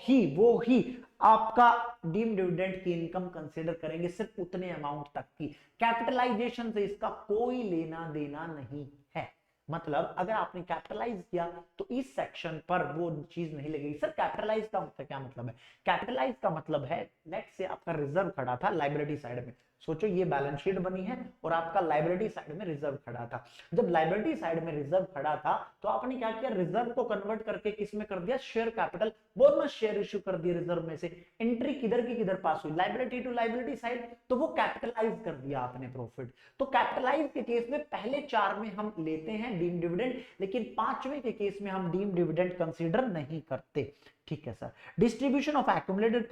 ही आपका डीम्ड डिविडेंड की इनकम कंसीडर करेंगे, सिर्फ उतने अमाउंट तक की। कैपिटलाइजेशन से इसका कोई लेना देना नहीं है। मतलब अगर आपने कैपिटलाइज किया तो इस सेक्शन पर वो चीज नहीं लगेगी। सर कैपिटलाइज का मतलब क्या मतलब है? कैपिटलाइज का मतलब है, नेट से आपका रिजर्व खड़ा था लाइबिलिटी साइड में। सोचो ये बैलेंस शीट बनी है और आपका लाइबिलिटी साइड में रिजर्व खड़ा था। जब लाइबिलिटी साइड में रिजर्व खड़ा था तो आपने क्या किया? रिजर्व को कन्वर्ट करके किस में कर दिया? Share capital, bonus share issue कर दिया रिजर्व में से। एंट्री किधर की किधर पास हुई? लाइबिलिटी टू लाइबिलिटी साइड, तो वो कैपिटलाइज कर दिया आपने प्रॉफिट। तो कैपिटलाइज के केस में पहले 4 में हम लेते हैं डीम डिविडेंड, लेकिन 5वें के केस में हम डीम डिविडेंड कंसीडर नहीं करते। ठीक है sir. Distribution of accumulated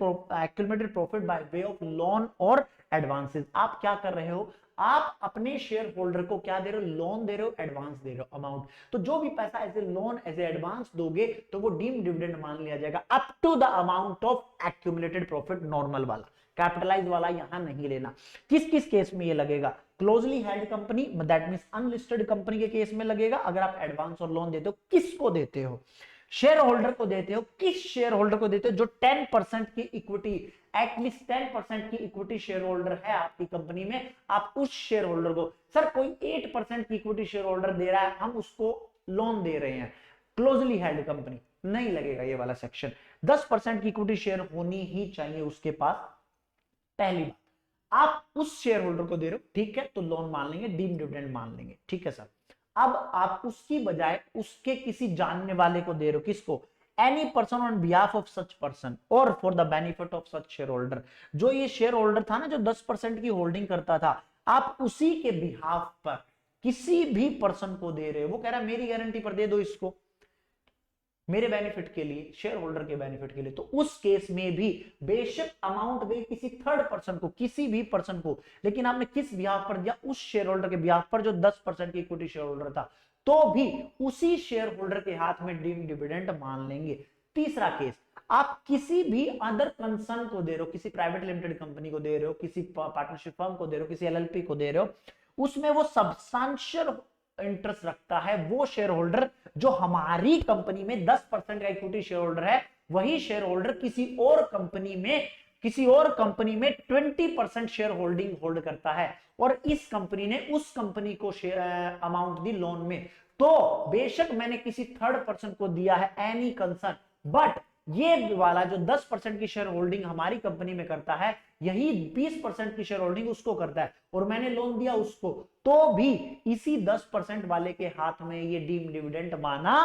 profit by way of loan और एडवांसेस। आप क्या कर रहे हो? आप अपने शेयर होल्डर को क्या दे रहे हो? लोन दे रहे हो, एडवांस दे रहे हो अमाउंट। तो जो भी पैसा as a loan as a advance दोगे तो वो डीम डिविडेंड मान लिया जाएगा up to the amount of accumulated profit, normal वाला। कैपिटलाइज वाला यहां नहीं लेना। किस किस केस में ये लगेगा? Closely held company, that means unlisted company के केस में लगेगा। अगर आप एडवांस और लोन देते हो, किसको देते हो? शेयर होल्डर को देते हो। किस शेयर होल्डर को देते हो? जो 10% की इक्विटी, एटलीस्ट 10% की इक्विटी शेयर होल्डर है आपकी कंपनी में, आप उस शेयर होल्डर को। सर कोई 8% की इक्विटी शेयर होल्डर दे रहा है, हम उसको लोन दे रहे हैं, क्लोजली हेल्ड कंपनी, नहीं लगेगा ये वाला सेक्शन। 10% की इक्विटी शेयर होनी ही चाहिए उसके पास, पहली बात। आप उस शेयर होल्डर को दे रहे हो, ठीक है, तो लोन मान लेंगे, डीम डिविडेंड मान लेंगे। ठीक है सर। अब आप उसकी बजाय उसके किसी जानने वाले को दे रहे हो। किसको? Any person on behalf of such person और for the benefit of such shareholder. जो ये शेयर होल्डर था ना, जो 10% की होल्डिंग करता था, आप उसी के बिहाफ पर किसी भी पर्सन को दे रहे हो। वो कह रहा है मेरी गारंटी पर दे दो इसको, मेरे बेनिफिट के लिए, शेयर होल्डर के बेनिफिट के लिए। तो उस केस में भी बेशक अमाउंट गई किसी थर्ड पर्सन को, किसी भी पर्सन को, लेकिन आपने किस बिहाफ पर दिया? उस शेयर होल्डर के बिहाफ पर जो 10% की इक्विटी शेयर होल्डर था, तो भी उसी शेयर होल्डर के हाथ में डीम डिविडेंड मान लेंगे। तीसरा केस, आप किसी भी अदर कंसर्न को दे रहे हो, किसी प्राइवेट लिमिटेड कंपनी को दे रहे हो, किसी पार्टनरशिप फर्म को दे रहे हो, किसी एलएलपी को दे रहे हो, उसमें वो सब्सटेंशियल इंटरेस्ट रखता है वो शेयर होल्डर जो हमारी कंपनी में 10% का इक्विटी शेयर होल्डर है। वही शेयर होल्डर किसी और कंपनी में 20% शेयर होल्डिंग होल्ड करता है, और इस कंपनी ने उस कंपनी को अमाउंट दी लोन में। तो बेशक मैंने किसी थर्ड पर्सन को दिया है, एनी कंसर्न, बट ये वाला जो 10% की शेयर होल्डिंग हमारी कंपनी में करता है, यही 20% की शेयर होल्डिंग उसको करता है, और मैंने लोन दिया उसको, तो भी इसी 10% वाले के हाथ में ये डीम डिविडेंड माना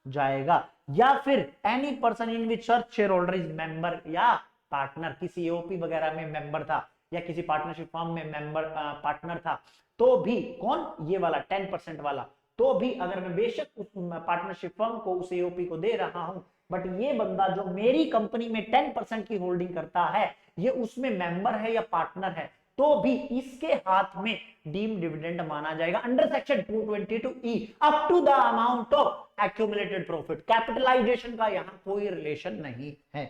जाएगा। या फिर any person in which such share holder is member या पार्टनर, किसी एओपी वगैरह में मेंबर था या किसी पार्टनरशिप फर्म में मेंबर पार्टनर था, तो भी कौन? ये वाला 10% वाला, तो भी अगर मैं बेशक उस पार्टनरशिप फर्म को उस एओपी को दे रहा हूं, बट ये बंदा जो मेरी कंपनी में 10% की होल्डिंग करता है, ये उसमें मेंबर है या पार्टनर है, तो भी इसके हाथ में डीम डिविडेंड माना जाएगा under section 222E up to the amount of accumulated profit. Capitalization का यहां कोई रिलेशन नहीं है।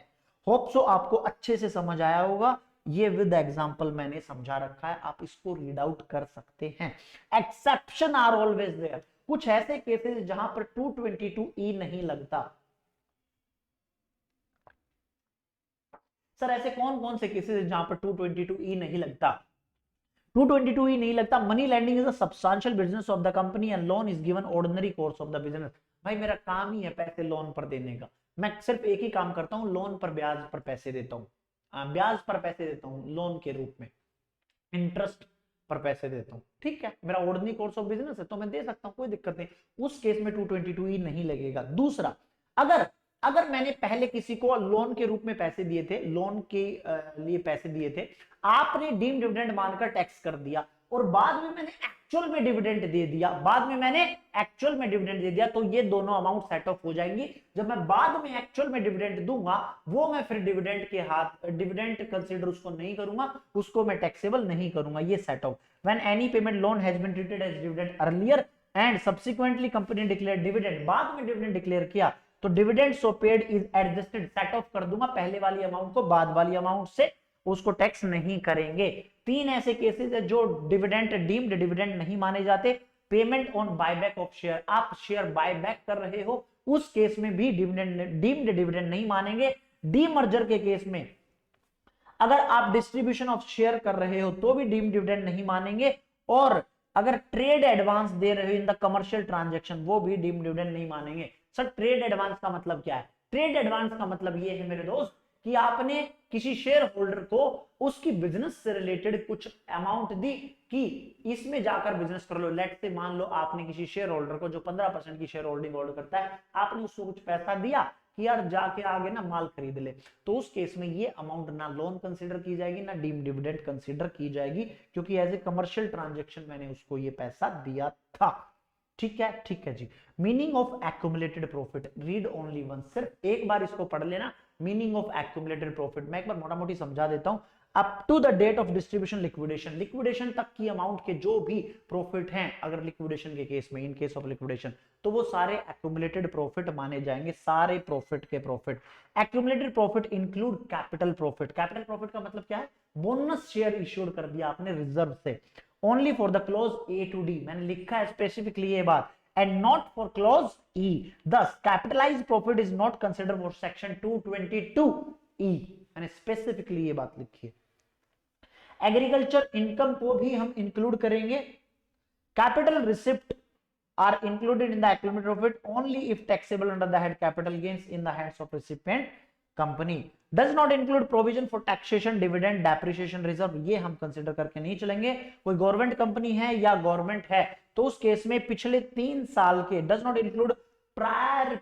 होप सो आपको अच्छे से समझ आया होगा। ये विद एग्जांपल मैंने समझा रखा है, आप इसको रीड आउट कर सकते हैं। एक्सेप्शन आर ऑलवेज देयर, कुछ ऐसे केसेस जहां पर 222E नहीं लगता। सर ऐसे कौन कौन से केसेस जहां पर 222E नहीं लगता? 222E नहीं लगता। Money lending is a substantial business of the company and loan is given ordinary course of the business. भाई मेरा काम ही है पैसे लोन पर देने का, मैं सिर्फ एक ही काम करता हूं, लोन पर ब्याज पर पैसे देता हूं, ब्याज पर पैसे देता हूं लोन के रूप में, इंटरेस्ट पर पैसे देता हूं, ठीक है, मेरा ऑर्डिनरी कोर्स ऑफ बिजनेस है तो मैं दे सकता हूं, कोई दिक्कत नहीं, उस केस में 222E नहीं लगेगा। दूसरा, अगर अगर मैंने पहले किसी को लोन के रूप में पैसे दिए थे, लोन के लिए पैसे दिए थे, आपने डीम डिविडेंड मानकर टैक्स कर दिया और बाद में मैंने एक्चुअल में डिविडेंड दे दिया, बाद में मैंने एक्चुअल में डिविडेंड दे दिया, तो ये दोनों अमाउंट सेट ऑफ हो जाएंगी। जब मैं बाद में एक्चुअल में डिविडेंड दूंगा, वो मैं फिर डिविडेंड के हाथ डिविडेंड कंसीडर उसको नहीं करूंगा, उसको मैं टैक्सेबल नहीं करूंगा। ये set off when any payment loan has been treated as dividend earlier and subsequently company declare dividend, बाद में डिविडेंड डिक्लेयर किया तो dividend so paid is adjusted, set off कर दूंगा पहले वाली अमाउंट को बाद वाली अमाउंट से, उसको टैक्स नहीं करेंगे। तीन ऐसे केसेस है जो डिविडेंड डीम्ड डिविडेंड नहीं माने जाते। Payment on buyback of share, आप शेयर बायबैक कर रहे हो, उस केस में भी डिविडेंड डीम्ड डिविडेंड नहीं मानेंगे। डीमर्जर के केस में अगर आप डिस्ट्रीब्यूशन ऑफ शेयर कर रहे हो तो भी डीम्ड डिविडेंड नहीं मानेंगे, और अगर ट्रेड एडवांस दे रहे हो इन द कमर्शियल ट्रांजैक्शन, वो भी डीम्ड डिविडेंड नहीं मानेंगे। सर ट्रेड एडवांस का मतलब क्या है? ट्रेड एडवांस का मतलब ये है मेरे दोस्त कि आपने किसी शेयर होल्डर को उसकी बिजनेस से रिलेटेड कुछ अमाउंट दी कि इसमें जाकर बिजनेस कर लो। लेट से मान लो आपने किसी शेयर होल्डर को जो 15% की शेयर होल्डिंग होल्ड करता है, आपने उसको कुछ पैसा दिया कि यार जाके आगे ना माल खरीद ले, तो उस केस में ये अमाउंट ना लोन कंसीडर की जाएगी ना डीम डिविडेंड कंसीडर की जाएगी, क्योंकि एज ए कमर्शियल ट्रांजैक्शन मैंने उसको ये पैसा दिया था। ठीक है जी। Meaning of accumulated profit, read only one, सिर्फ एक बार इसको पढ़ लेना। मीनिंग ऑफ एक्यूमुलेटेड प्रॉफिट मैं एक बार मोटा मोटी समझा देता हूं। Up to the date of distribution liquidation, liquidation तक की अमाउंट के जो भी प्रॉफिट हैं, अगर लिक्विडेशन के केस में, इन केस ऑफ लिक्विडेशन, तो वो सारे एक्यूमुलेटेड प्रॉफिट माने जाएंगे, सारे प्रॉफिट के profit. Accumulated profit include capital profit. Capital profit का मतलब क्या है? बोनस शेयर इश्यूड कर दिया आपने रिजर्व से, only for the clause A to D, मैंने लिखा है स्पेसिफिकली ये बात, and not for clause E. Thus, capitalized profit is not considered for section 222E. मैंने स्पेसिफिकली ये बात लिखी है। एग्रीकल्चर इनकम को भी हम इंक्लूड करेंगे। Capital receipt are included in the accumulated profit only if taxable under the head capital gains in the hands of recipient company. Does not include provision for taxation dividend depreciation reserve, ये हम consider करके नहीं चलेंगे। कोई government company है या government है तो उस केस में पिछले 3 साल के, does not include prior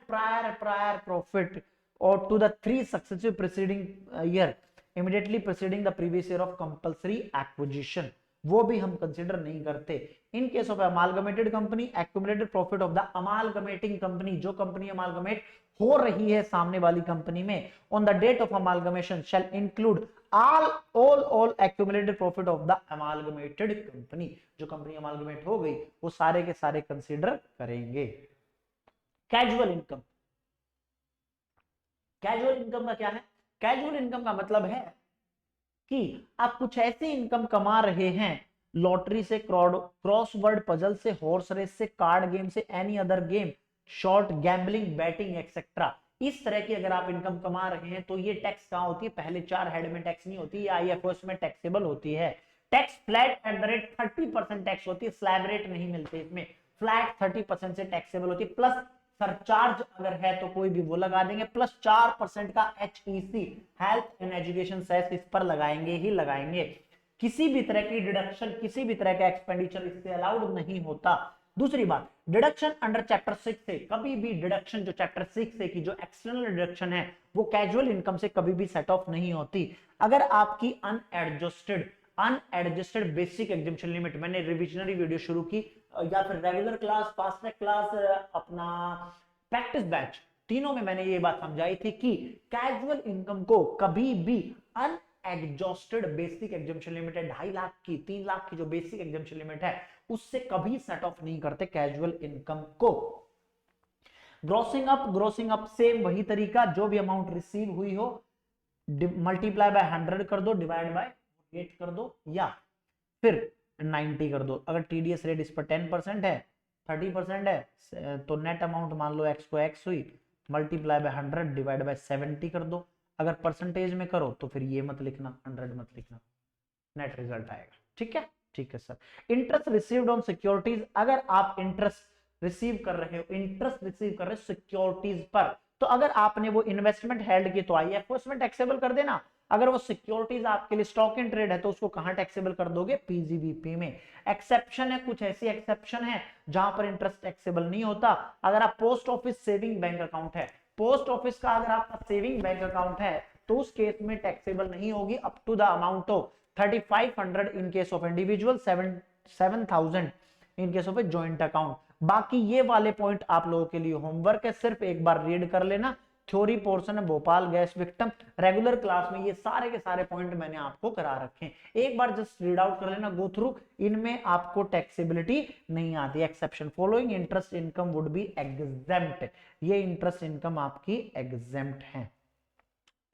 profit और to the 3 successive preceding year immediately preceding the previous year of compulsory acquisition, वो भी हम कंसिडर नहीं करते। In case of amalgamated company, accumulated profit of the amalgamating company, जो कंपनी अमालगमेट हो रही है सामने वाली कंपनी में, on the date of amalgamation shall include all accumulated profit of the amalgamated company. जो कंपनी अमालगमेट हो गई वो सारे के सारे कंसिडर करेंगे। कैजुअल इनकम, कैजुअल इनकम का क्या है? कैजुअल इनकम का मतलब है कि आप कुछ ऐसी इनकम कमा रहे हैं, लॉटरी से, क्रॉसवर्ड पजल से, हॉर्स रेस से, कार्ड गेम से, any other game, short gambling, batting etcetera, इस तरह की अगर आप इनकम कमा रहे हैं तो ये टैक्स कहां होती है? पहले 4 हेड में टैक्स नहीं होती, ये आईएफओएस में टैक्सेबल होती है। Tax flat at the rate 30% tax होती है, स्लैब रेट नहीं मिलते इसमें, फ्लैट 30% से टैक्सेबल होती है, प्लस सरचार्ज अगर है तो कोई भी वो लगा देंगे, प्लस 4% का HEC health and education cess इस पर लगाएंगे ही लगाएंगे। किसी भी तरह की डिडक्शन, किसी भी तरह का एक्सपेंडिचर इससे अलाउड नहीं होता। दूसरी बात, डिडक्शन अंडर चैप्टर 6 से, कभी भी डिडक्शन जो चैप्टर 6 से की जो एक्सटर्नल डिडक्शन है वो कैजुअल इनकम से कभी भी सेट ऑफ नहीं होती। अगर आपकी अनएडजस्टेड बेसिक एग्जम्पशन लिमिट, मैंने रिविजनरी वीडियो शुरू की, या फिर regular class, fast track class, अपना प्रैक्टिस बैच, तीनों में मैंने ये बात समझाई थी कि कैजुअल इनकम को कभी भी अनएग्जॉस्टेड बेसिक एग्जम्पशन लिमिट है 2.5 लाख की, 3 लाख की जो बेसिक एग्जम्पशन लिमिट है उससे कभी सेट ऑफ नहीं करते कैजुअल इनकम को। ग्रोसिंग अप सेम वही तरीका, जो भी अमाउंट रिसीव हुई हो मल्टीप्लाई बाय 100 कर दो, डिवाइड बाय 8 कर दो, या फिर 90 कर दो। अगर टीडीएस रेट इस पर 10% है, 30% है, तो नेट अमाउंट मान लो एक्स को एक्स हुई, मल्टीप्लाई बाय 100 डिवाइड बाय 70 कर दो। अगर परसेंटेज में करो तो फिर ये मत लिखना, 100 मत लिखना, नेट रिजल्ट आएगा। ठीक है, ठीक है sir. Interest received on securities, अगर आप इंटरेस्ट रिसीव कर रहे हो, इंटरेस्ट रिसीव कर रहे हो सिक्योरिटीज पर, तो अगर आपने वो इन्वेस्टमेंट हेल्ड की तो आईएफओएस में टैक्सेबल कर देना। अगर वो सिक्योरिटीज आपके लिए स्टॉक इन ट्रेड है तो उसको कहां टैक्सेबल कर दोगे, पीजीबीपी में। एक्सेप्शन है, कुछ ऐसी एक्सेप्शन है जहां पर इंटरेस्ट टैक्सेबल नहीं होता। अगर आप post office saving bank account है, पोस्ट ऑफिस का अगर आपका सेविंग बैंक अकाउंट है तो उस केस में टैक्सेबल नहीं होगी up to the amount of 3500 in case of individual, 7000 in case of a joint account. बाकी ये वाले पॉइंट आप लोगों के लिए होमवर्क है, सिर्फ एक बार रीड कर लेना। थ्योरी पोर्शन है Bhopal gas victim, regular class में ये सारे के सारे पॉइंट मैंने आपको करा रखे हैं, एक बार जस्ट रीड आउट कर लेना, गो थ्रू। इनमें आपको टैक्सेबिलिटी नहीं आती। Exception, following interest income would be exempt, ये इंटरेस्ट इनकम आपकी एग्जेम्प्ट है।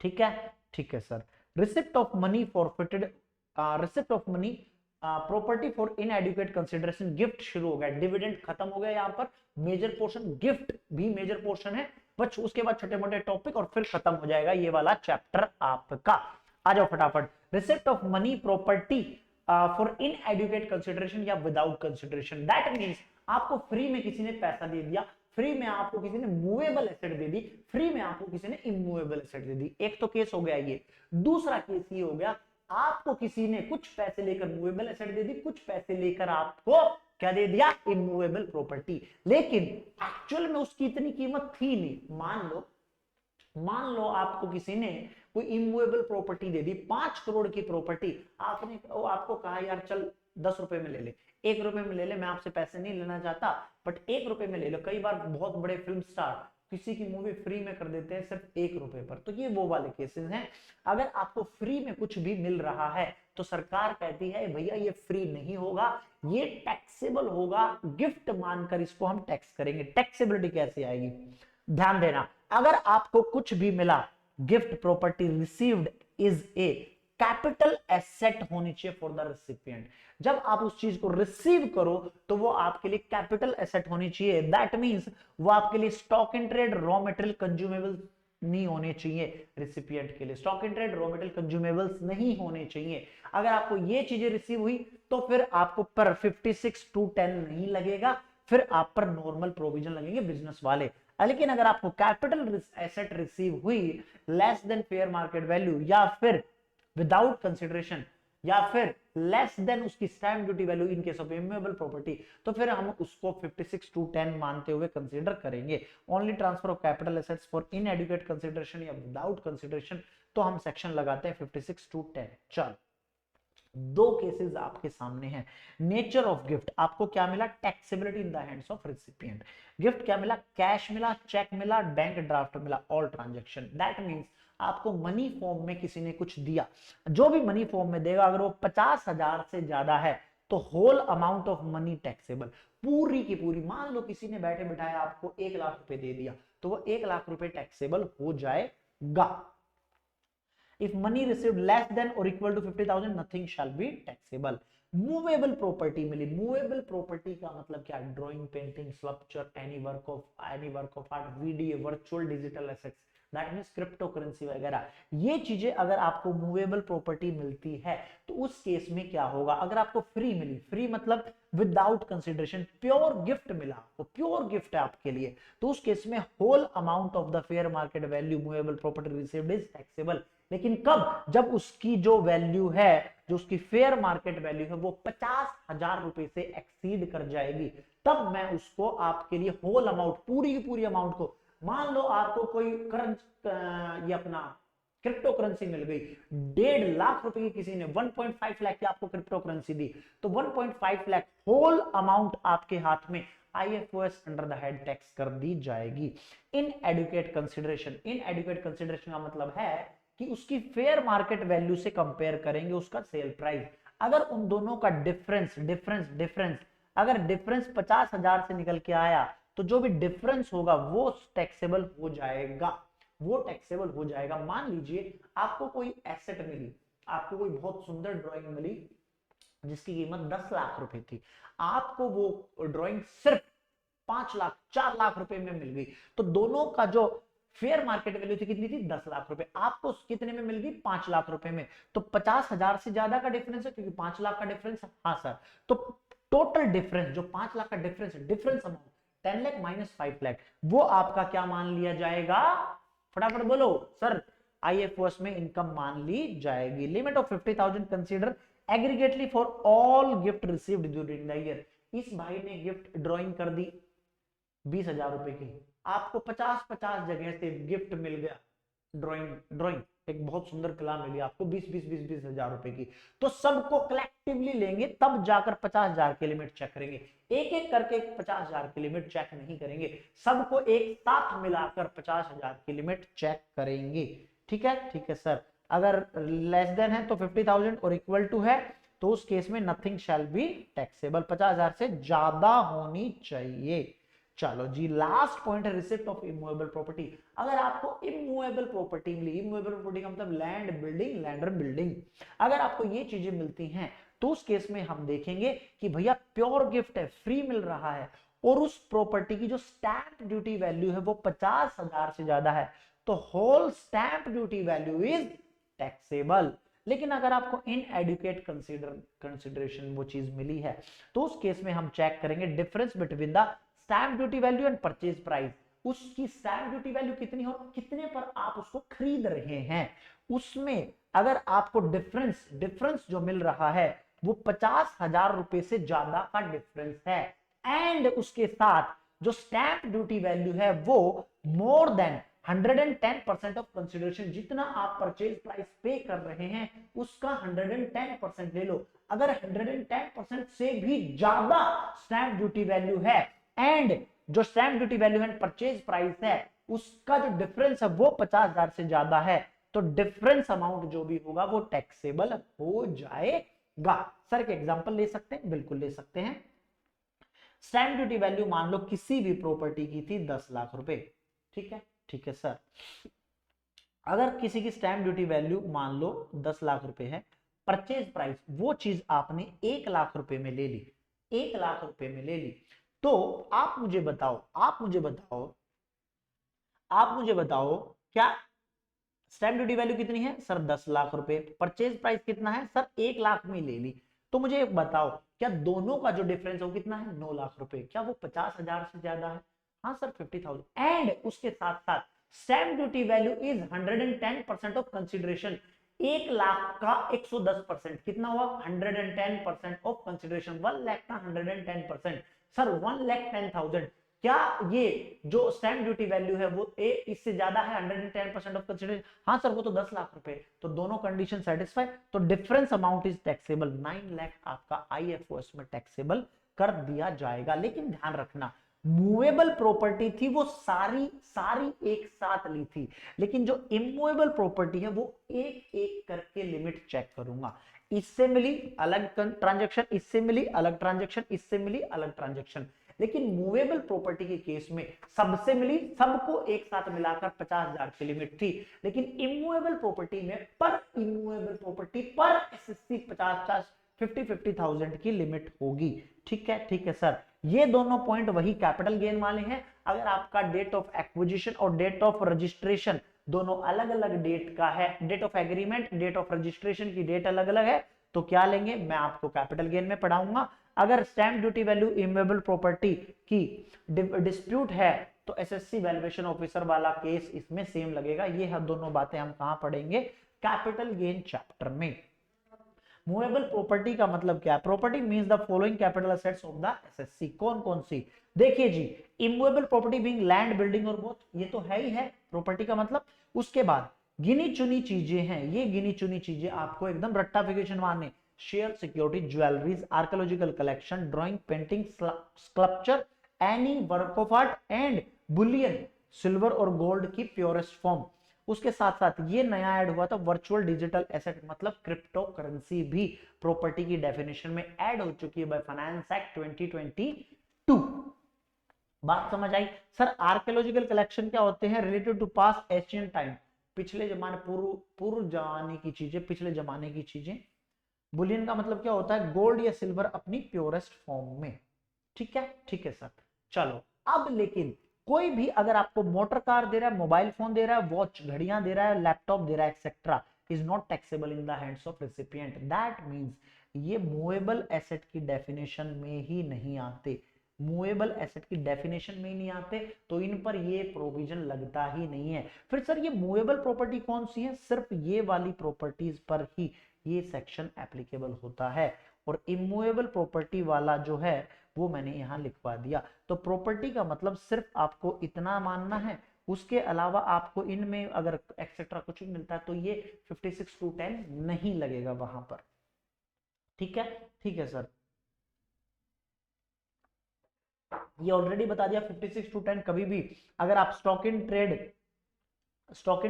ठीक है, ठीक है sir. Receipt of money forfeited, receipt of money property for inadequate consideration, gift शुरू हो गया, डिविडेंड खत्म हो गया, यहाँ पर मेजर पोर्शन, गिफ्ट भी मेजर पोर्शन है, बस उसके बाद छोटे मोटे टॉपिक और फिर खत्म हो जाएगा ये वाला चैप्टर आपका। आ जाओ फटाफट। Receipt of money property for inadequate consideration या विदाउट कंसिडरेशन, दैट मींस आपको फ्री में किसी ने पैसा दे दिया, फ्री में आपको किसी ने मूवेबल एसेट दे दी, फ्री में आपको किसी ने इमूवेबल एसेट दे दी। एक तो केस हो गया ये। दूसरा केस ये हो गया, आपको किसी ने कुछ पैसे लेकर मूवेबल एसेट दे दी, कुछ पैसे लेकर आपको क्या दे दिया, इमूवेबल प्रॉपर्टी, लेकिन एक्चुअल में उसकी इतनी कीमत थी नहीं। मान लो आपको किसी ने कोई इमूवेबल प्रॉपर्टी दे दी, 5 करोड़ की प्रॉपर्टी, आपने आपको कहा यार चल 10 रुपए में ले ले, 1 रुपए में ले ले, मैं आपसे पैसे नहीं लेना चाहता बट 1 रुपए में ले लो। कई बार बहुत बड़े फिल्म स्टार किसी की मूवी फ्री में कर देते हैं सिर्फ 1 रुपए पर, तो ये वो वाले केसेस हैं। अगर आपको फ्री में कुछ भी मिल रहा है तो सरकार कहती है भैया ये फ्री नहीं होगा, ये टैक्सेबल होगा, गिफ्ट मानकर इसको हम टैक्स करेंगे। टैक्सेबिलिटी कैसे आएगी, ध्यान देना। अगर आपको कुछ भी मिला, gift property received is a capital asset होनी चाहिए फॉर द रिसिपिएंट। जब आप उस चीज को रिसीव करो तो वो आपके लिए कैपिटल एसेट होनी चाहिए, दैट मींस वो आपके लिए stock in trade, raw material, consumable नहीं होने चाहिए। रिसिपिएंट के लिए stock in trade, raw material, consumables नहीं होने चाहिए। अगर आपको ये चीजें रिसीव हुई तो फिर आपको पर 56(2)(10) नहीं लगेगा, फिर आप पर नॉर्मल प्रोविजन लगेंगे बिजनेस वाले। लेकिन अगर आपको कैपिटल एसेट रिसीव हुई less than fair market value, या फिर विदाउट कंसिडरेशन, या फिर लेस देन उसकी stamp duty value in case of immovable property, तो फिर हम उसको 56(2)(10) मानते हुए कंसीडर करेंगे। Only transfer of capital assets for inadequate consideration या विदाउट कंसिडरेशन, तो हम सेक्शन लगाते हैं 56(2)(10). चल, 2 केसेस आपके सामने हैं। नेचर ऑफ गिफ्ट, आपको क्या मिला, taxability in the hands of recipient. Gift क्या मिला, कैश मिला, चेक मिला, बैंक ड्राफ्ट मिला, ऑल ट्रांजैक्शन। दैट मींस आपको मनी फॉर्म में किसी ने कुछ दिया, जो भी मनी फॉर्म में देगा अगर वो 50,000 से ज्यादा है तो whole amount of money taxable, पूरी की पूरी। मान लो किसी ने बैठे बिठाए आपको 1 लाख रुपए दे दिया तो वो 1 लाख रुपए टैक्सेबल हो जाएगा। If money received less than or equal to 50,000, nothing shall be taxable. Movable property मिली, मूवेबल प्रॉपर्टी का मतलब क्या, drawing, painting, sculpture, any work of art, video, virtual digital assets, that means crypto currency वगैरह। ये चीजें अगर आपको movable property मिलती है तो उस केस में क्या होगा, अगर आपको फ्री मिली, फ्री मतलब विदाउट कंसिडरेशन, प्योर गिफ्ट मिला, वो प्योर गिफ्ट है आपके लिए, तो उस केस में whole amount of the fair market value movable property received is taxable. लेकिन कब, जब उसकी जो वैल्यू है, जो उसकी फेयर मार्केट वैल्यू है वो 50,000 रुपए से एक्सीड कर जाएगी, तब मैं उसको आपके लिए होल अमाउंट, पूरी की पूरी अमाउंट को, मान लो आपको कोई करंट ये अपना क्रिप्टो करेंसी मिल गई। 1.5 लाख रुपए की किसी ने 1.5 लाख की आपको क्रिप्टो करेंसी दी, तो 1.5 लाख होल अमाउंट आपके हाथ में IFOS under the head tax कर दी जाएगी। इन एडुकेट कंसिडरेशन का मतलब है कि उसकी फेयर मार्केट वैल्यू से कंपेयर करेंगे उसका सेल प्राइस। अगर उन दोनों का डिफरेंस अगर डिफरेंस 50,000 से निकल के आया तो जो भी डिफरेंस होगा वो टैक्सेबल हो जाएगा, मान लीजिए आपको कोई एसेट मिली, आपको कोई बहुत सुंदर ड्राइंग मिली जिसकी कीमत 10 लाख रुपए थी, आपको वो ड्राइंग सिर्फ 5 लाख 4 लाख रुपए में मिल गई, तो दोनों का जो फेयर मार्केट वैल्यू थी कितनी थी? 10 लाख रुपए। आपको कितने में मिल गई? 5 लाख रुपए में। तो 50,000 से ज्यादा का डिफरेंस है क्योंकि 5 लाख का डिफरेंस है। हाँ सर, तो टोटल डिफरेंस जो 5 लाख का difference amount 10 lakh minus 5 lakh, वो आपका क्या मान लिया जाएगा? फटाफट बोलो सर। आईएफओएस में इनकम मान ली जाएगी। Limit of 50,000 consider aggregately for all gift received during the year. इस भाई ने गिफ्ट ड्राइंग कर दी 20,000 रुपए की, आपको 50-50 जगह से गिफ्ट मिल गया। ड्राइंग एक बहुत सुंदर कला मिली आपको 20,000 रुपए की, तो सबको कलेक्टिवली लेंगे तब जाकर 50,000 की लिमिट चेक करेंगे। एक एक करके 50,000 की लिमिट चेक नहीं करेंगे, सबको एक साथ मिलाकर 50,000 की लिमिट चेक करेंगे। ठीक है सर। अगर लेस देन है तो 50,000 और इक्वल टू है तो उस केस में नथिंग शैल बी टैक्सेबल। 50,000 से ज्यादा होनी चाहिए। चलो जी, लास्ट पॉइंट है रिसिप्ट ऑफ इमूवेबल प्रॉपर्टी। अगर आपको इमूवेबल प्रॉपर्टी मिली, इमूवेबल प्रॉपर्टी का मतलब लैंडर बिल्डिंग, अगर आपको ये चीजें मिलती हैं तो उस केस में हम देखेंगे कि भैया प्योर गिफ्ट है, फ्री मिल रहा है, और उस प्रॉपर्टी की जो स्टैंप ड्यूटी वैल्यू है वो 50,000 से ज्यादा है, तो whole stamp duty value is taxable. लेकिन अगर आपको इन एडुकेट कंसिडरेशन वो चीज मिली है तो उस केस में हम चेक करेंगे difference between the stamp duty value and purchase price. उसकी स्टैंप ड्यूटी वैल्यू कितनी हो, कितने पर आप उसको खरीद रहे हैं, उसमें अगर आपको डिफरेंस जो मिल रहा है वो 50,000 रुपए से ज्यादा का डिफरेंस है, एंड उसके साथ जो स्टैंप ड्यूटी वैल्यू है वो मोर देन 110% ऑफ कंसिडरेशन, जितना आप परचेज प्राइस पे कर रहे हैं उसका 110% ले लो। अगर 110% से भी ज्यादा स्टैंप ड्यूटी वैल्यू है एंड जो stamp duty value and purchase price है उसका जो डिफरेंस है वो 50,000 से ज्यादा है, तो डिफरेंस अमाउंट जो भी होगा वो टैक्सेबल हो जाएगा। सर के एग्जांपल ले सकते हैं? बिल्कुल ले सकते हैं। स्टैंप ड्यूटी वैल्यू मान लो किसी भी प्रॉपर्टी की थी 10 लाख रुपए, ठीक है सर। अगर किसी की स्टैंप ड्यूटी वैल्यू मान लो 10 लाख रुपए है, परचेज प्राइस वो चीज आपने 1 लाख रुपए में ले ली, 1 लाख रुपए में ले ली, तो आप मुझे बताओ क्या स्टैंप ड्यूटी वैल्यू कितनी है सर? 10 लाख रुपए। परचेज प्राइस कितना है सर? 1 लाख में ले ली। तो मुझे बताओ क्या दोनों का जो डिफरेंस है वो कितना है? 9 लाख रुपए। क्या वो 50,000 से ज्यादा है? हाँ सर 50,000। एंड उसके साथ साथ stamp duty value is 110% of consideration. 1 lakh का 110% कितना हुआ? 110% ऑफ कंसिडरेशन। 1 लाख का 110% सर 1,10,000। क्या ये जो स्टैंप ड्यूटी वैल्यू है वो इससे ज्यादा है 110% ऑफ कंसिडरेशन? हाँ सर वो तो 10 लाख रुपए। तो दोनों कंडीशन सेटिस्फाई, तो difference amount is taxable. 9 lakh आपका आईएफओएस में टैक्सेबल कर दिया जाएगा। लेकिन ध्यान रखना, मूवेबल प्रॉपर्टी थी वो सारी एक साथ ली थी, लेकिन जो इमूवेबल प्रॉपर्टी है वो एक एक करके लिमिट चेक करूंगा। इससे मिली अलग ट्रांजैक्शन, इससे मिली अलग ट्रांजैक्शन, इससे मिली अलग ट्रांजैक्शन। लेकिन मूवेबल प्रॉपर्टी के केस में सबसे मिली, सबको एक साथ मिलाकर 50,000 की लिमिट थी। लेकिन इमूवेबल प्रॉपर्टी में पर इमूवेबल प्रॉपर्टी पर एसएससी 50,000 की लिमिट होगी। ठीक है सर। ये दोनों पॉइंट वही कैपिटल गेन वाले हैं। अगर आपका डेट ऑफ एक्विजिशन और डेट ऑफ रजिस्ट्रेशन दोनों अलग अलग डेट का है, date of agreement, date of registration की डेट अलग अलग है, तो क्या लेंगे मैं आपको कैपिटल गेन में पढ़ाऊंगा। अगर stamp duty value immovable property की डिस्प्यूट है तो एसएससी वैल्यूएशन ऑफिसर वाला केस इसमें सेम लगेगा। ये है दोनों बातें हम कहां पढ़ेंगे? कैपिटल गेन चैप्टर में। मूवेबल प्रॉपर्टी का मतलब क्या है? Property means the following capital assets of the SSC. कौन कौन सी? देखिए जी, immovable property being land, building और बोथ, ये तो है ही है प्रॉपर्टी का मतलब। उसके बाद गिनी चुनी चीजें हैं, ये गिनी चुनी चीजें आपको एकदम रट्टाफिकेशन मारने, share, security, jewelleries, archaeological collection, drawing, painting, sculpture, any work of art and Boolean, silver और गोल्ड की प्योरेस्ट फॉर्म। उसके साथ साथ ये नया ऐड हुआ था वर्चुअल डिजिटल एसेट, मतलब क्रिप्टो करेंसी भी प्रॉपर्टी की डेफिनेशन में ऐड हो चुकी है बाय फाइनेंस एक्ट 2022। बात समझ आई? सर आर्कियोलॉजिकल कलेक्शन क्या होते हैं? Related to past Asian time, पिछले जमाने, पूर्व जमाने की चीजें, पिछले जमाने की चीजें। बुलियन का मतलब क्या होता है? गोल्ड या सिल्वर अपनी प्योरेस्ट फॉर्म में। ठीक है, ठीक है सर। चलो अब लेकिन कोई भी अगर आपको मोटर कार दे रहा है, मोबाइल फोन दे रहा है, वॉच, घड़ियां दे रहा है, लैपटॉप दे रहा है, etcetera, is not taxable in the hands of recipient. That means ये मूवेबल एसेट की डेफिनेशन में ही नहीं आते, मूवेबल एसेट की डेफिनेशन में ही नहीं आते, तो इन पर ये प्रोविजन लगता ही नहीं है। फिर सर ये मूवेबल प्रॉपर्टी कौन सी है? सिर्फ ये वाली प्रॉपर्टीज पर ही ये सेक्शन एप्लीकेबल होता है, और इमूवेबल प्रॉपर्टी वाला जो है वो मैंने यहां लिखवा दिया। तो प्रॉपर्टी का मतलब सिर्फ आपको इतना मानना है, उसके अलावा आपको इनमें अगर एक्सेट्रा कुछ भी मिलता है तो ये 56 to 10 नहीं लगेगा वहां पर। ठीक है, ठीक है सर। ये ऑलरेडी बता दिया 56 to 10 कभी भी अगर आप stock in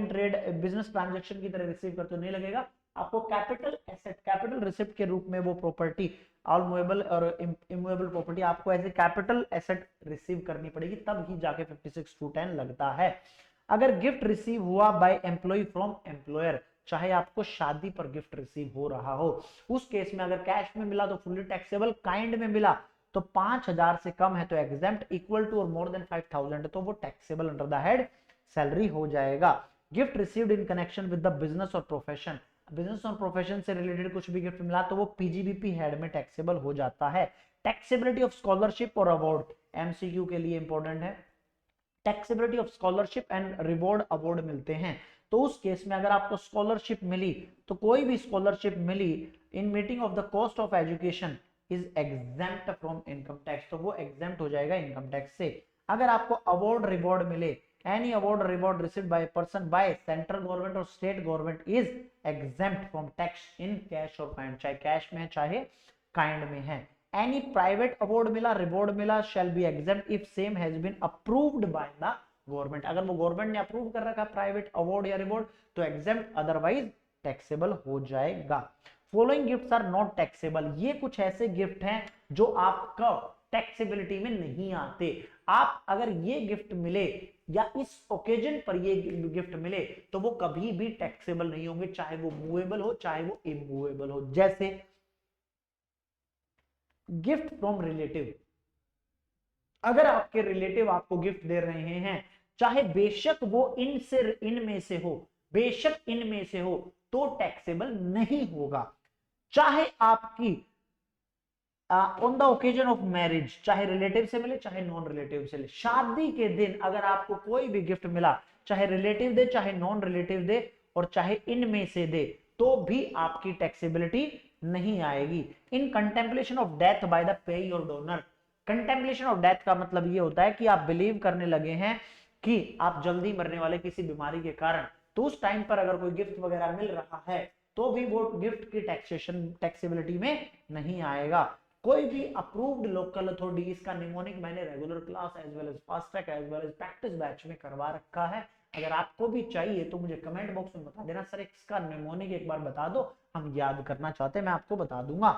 trade business transaction की तरह रिसीव करते हो नहीं लगेगा। आपको कैपिटल एसेट, कैपिटल रिसिप्ट के रूप में वो प्रॉपर्टी, ऑल मूवेबल और इमूवेबल प्रॉपर्टी आपको as a capital asset receive करनी पड़ेगी, तब ही जाके 56 to 10 लगता है। अगर गिफ्ट रिसीव हुआ बाय एम्प्लॉय फ्रॉम एम्प्लॉयर, चाहे आपको शादी पर गिफ्ट रिसीव हो रहा हो, उस केस में अगर कैश में मिला तो फुल्ली टैक्सेबल, काइंड में मिला तो 5000 से कम है तो एग्जेम्प्ट, इक्वल टू और मोर देन 5000 तो वो taxable under the head salary हो जाएगा। Gift received in connection with the business और प्रोफेशन, बिजनेस और प्रोफेशन से रिलेटेड कुछ भी गिफ्ट मिला तो वो पीजीबीपी हेड में टैक्सेबल हो जाता है। टैक्सेबिलिटी ऑफ स्कॉलरशिप और अवार्ड, एमसीक्यू के लिए इंपॉर्टेंट है। Taxability of scholarship and reward award मिलते हैं, तो उस केस में अगर आपको स्कॉलरशिप मिली, तो कोई भी स्कॉलरशिप मिली in meeting of the cost of education is exempt from income tax, तो वो एग्जेम्प्ट हो जाएगा इनकम टैक्स से। अगर आपको अवार्ड रिवॉर्ड मिले, any award or reward received by a person by central government or state government is exempt from tax in cash or kind, चाहे cash में है चाहे काइंड में है। any private award मिला, reward मिला, shall be exempt if same has been approved by the government, अगर वो गवर्नमेंट ने अप्रूव कर रखा प्राइवेट अवार्ड या रिवॉर्ड तो exempt, अदरवाइज टैक्सेबल हो जाएगा। Following gifts are not taxable, ये कुछ ऐसे गिफ्ट हैं जो आपका टैक्सेबिलिटी में नहीं आते। आप अगर ये गिफ्ट मिले या इस ओकेजन पर ये गिफ्ट मिले तो वो कभी भी टैक्सेबल नहीं होंगे, चाहे वो मूवेबल हो चाहे वो इमूवेबल हो। जैसे गिफ्ट फ्रॉम रिलेटिव, अगर आपके रिलेटिव आपको गिफ्ट दे रहे हैं, चाहे बेशक वो इनमें से हो, बेशक इनमें से हो, तो टैक्सेबल नहीं होगा। चाहे आपकी on the occasion of marriage, चाहे रिलेटिव से मिले चाहे नॉन रिलेटिव से मिले, शादी के दिन अगर आपको कोई भी गिफ्ट मिला, चाहे रिलेटिव दे चाहे नॉन रिलेटिव दे और चाहे इनमें से दे, तो भी आपकी टैक्सेबिलिटी नहीं आएगी। In contemplation of death by the payee और डोनर, कंटेम्पलेशन ऑफ डेथ का मतलब ये होता है कि आप बिलीव करने लगे हैं कि आप जल्दी मरने वाले किसी बीमारी के कारण, तो उस टाइम पर अगर कोई गिफ्ट वगैरह मिल रहा है तो भी वो गिफ्ट की टैक्सेबिलिटी में नहीं आएगा। कोई भी अप्रूव्ड लोकल अथॉरिटी, इसका निमोनिक मैंने regular class as well as fast track as well as practice batch में करवा रखा है, अगर आपको भी चाहिए तो मुझे कमेंट बॉक्स में बता देना, सर इसका निमोनिक एक बार बता दो, हम याद करना चाहते हैं, मैं आपको बता दूंगा।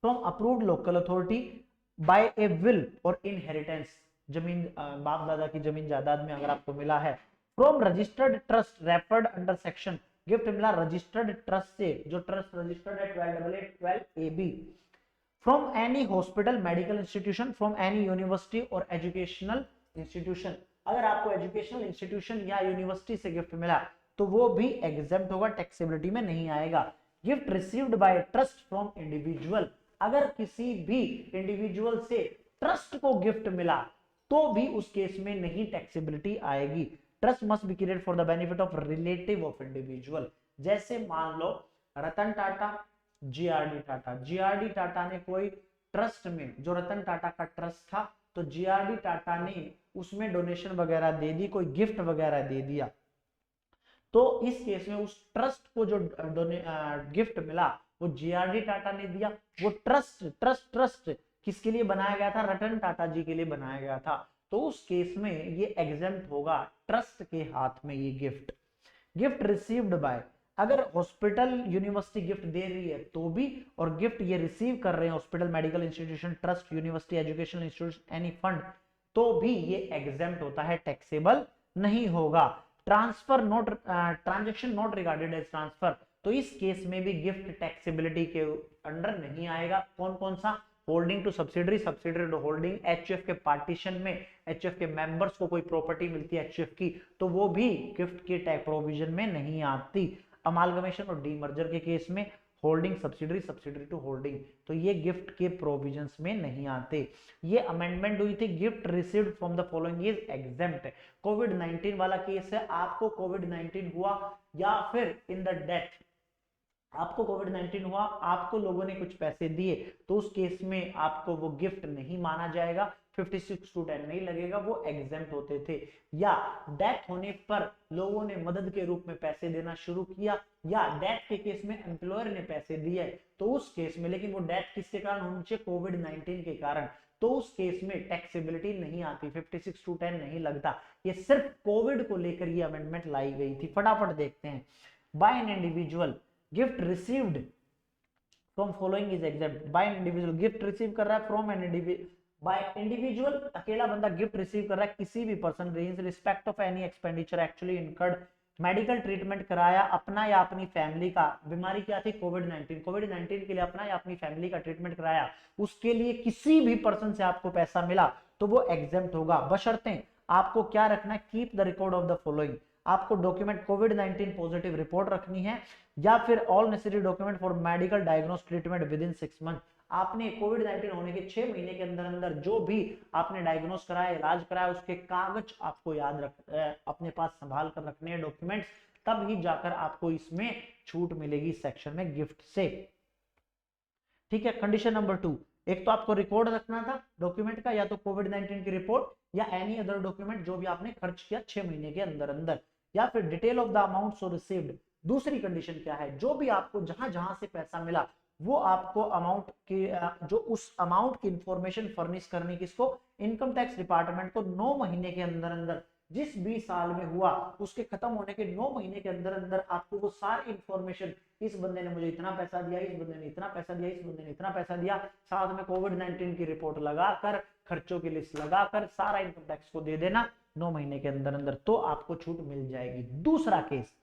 From approved local authority bye A will और इनहेरिटेंस, जमीन बाप दादा की जमीन जायदाद में अगर आपको मिला है। From registered trust referred under section, gift मिला रजिस्टर्ड ट्रस्ट से, जो ट्रस्ट रजिस्टर्ड है 1288 AB। From any hospital medical institution, from any university और एजुकेशनल इंस्टीट्यूशन, अगर आपको एजुकेशनल इंस्टीट्यूशन या यूनिवर्सिटी से गिफ्ट मिला तो वो भी एग्जेम्प्ट होगा, टैक्सेबिलिटी में नहीं आएगा। Gift received by trust from individual, अगर किसी भी इंडिविजुअल से ट्रस्ट को गिफ्ट मिला तो भी उस केस में नहीं टैक्सेबिलिटी आएगी। Trust must be created for the benefit of relative of individual, जैसे मान लो रतन टाटा, जीआरडी टाटा, जीआरडी टाटा ने कोई ट्रस्ट में, जो रतन टाटा का ट्रस्ट था, तो जीआरडी टाटा ने उसमें डोनेशन वगैरह दे दी, कोई गिफ्ट वगैरह दे दिया, तो इस केस में उस ट्रस्ट को जो गिफ्ट मिला वो जेआरडी टाटा ने दिया। वो ट्रस्ट किसके लिए बनाया गया था? रतन टाटा जी के लिए बनाया गया था। तो उस केस में ये एग्जेम्प्ट होगा ट्रस्ट के हाथ में ये गिफ्ट रिसीव्ड बाय, अगर हॉस्पिटल यूनिवर्सिटी गिफ्ट दे रही है तो भी, और गिफ्ट ये रिसीव कर रहे हैं hospital, medical institution, trust, university, educational institution, any fund, तो भी ये एग्जेम्प्ट होता है, टैक्सेबल नहीं होगा। Transfer not, transaction not regarded as transfer, तो इस केस में भी गिफ्ट टैक्सेबिलिटी के अंडर नहीं आएगा। कौन कौन सा? Holding to subsidiary, subsidiary to holding, HUF के पार्टीशन में एचयूएफ के मेंबर्स को कोई प्रॉपर्टी मिलती है एचयूएफ की, तो वो भी गिफ्ट के टैक्स प्रोविजन में नहीं आती। अमालगमेशन और डीमर्जर के केस में holding subsidiary, subsidiary to holding, तो ये गिफ्ट के प्रोविजंस में नहीं आते। ये अमेंडमेंट हुई थी, gift received from the following is exempt. कोविड-19 वाला केस है, आपको कोविड-19 हुआ या फिर इन द डेथ, आपको कोविड-19 हुआ, आपको लोगों ने कुछ पैसे दिए, तो उस केस में आपको वो गिफ्ट नहीं माना जाएगा, 56(2)(10) नहीं लगेगा, वो एग्जेम्प्ट होते थे। या डेथ होने पर लोगों ने मदद के रूप में पैसे देना शुरू किया, या डेथ के केस में एम्प्लॉयर ने पैसे दिए, तो उस केस में, लेकिन वो डेथ किसके कारण होनी चाहिए? कोविड-19 के कारण, तो उस केस में टैक्सेबिलिटी नहीं आती, 56(2)(10) नहीं लगता। ये सिर्फ कोविड को लेकर ये अमेंडमेंट लाई गई थी। फटाफट देखते हैं। By an individual gift received from following is exempt. By an individual, gift receive कर रहा है from an individual, by individual, अकेला बंदा गिफ्ट रिसीव कर रहा है किसी भी person in respect of any expenditure actually incurred, medical treatment कराया अपना या अपनी फैमिली का, बीमारी क्या थी? कोविड-19, कोविड-19 के लिए अपना या अपनी फैमिली का ट्रीटमेंट कराया, उसके लिए किसी भी पर्सन से आपको पैसा मिला तो वो एग्जेम्प्ट होगा, बशर्ते आपको क्या रखना है? Keep the record of the following, आपको डॉक्यूमेंट कोविड-19 पॉजिटिव रिपोर्ट रखनी है, या फिर all necessary document for medical diagnose treatment with in 6 month. आपने कोविड-19 होने के 6 महीने के अंदर अंदर जो भी आपने डायग्नोस कराया, इलाज कराया, उसके कागज आपको याद रख अपने पास संभाल कर रखने हैं, डॉक्यूमेंट्स, तब ही जाकर आपको इसमें छूट मिलेगी सेक्शन में गिफ्ट से। ठीक है। कंडीशन नंबर 2, एक तो आपको रिकॉर्ड रखना था डॉक्यूमेंट का, या तो कोविड-19 की रिपोर्ट या एनी अदर डॉक्यूमेंट जो भी आपने खर्च किया 6 महीने के अंदर अंदर, या फिर detail of the amount so received. दूसरी कंडीशन क्या है? जो भी आपको जहां जहां से पैसा मिला वो आपको अमाउंट की, जो उस अमाउंट की इंफॉर्मेशन फर्निश करनी किसको? इनकम टैक्स डिपार्टमेंट को 9 महीने के अंदर अंदर, जिस भी साल में हुआ उसके खत्म होने के 9 महीने के अंदर अंदर आपको वो सारी इंफॉर्मेशन, इस बंदे ने मुझे इतना पैसा दिया, इस बंदे ने इतना पैसा दिया, इस बंदे ने इतना पैसा दिया, साथ में कोविड-19 की रिपोर्ट लगाकर, खर्चों की लिस्ट लगाकर सारा इनकम टैक्स को दे देना 9 महीने के अंदर अंदर, तो आपको छूट मिल जाएगी। दूसरा case,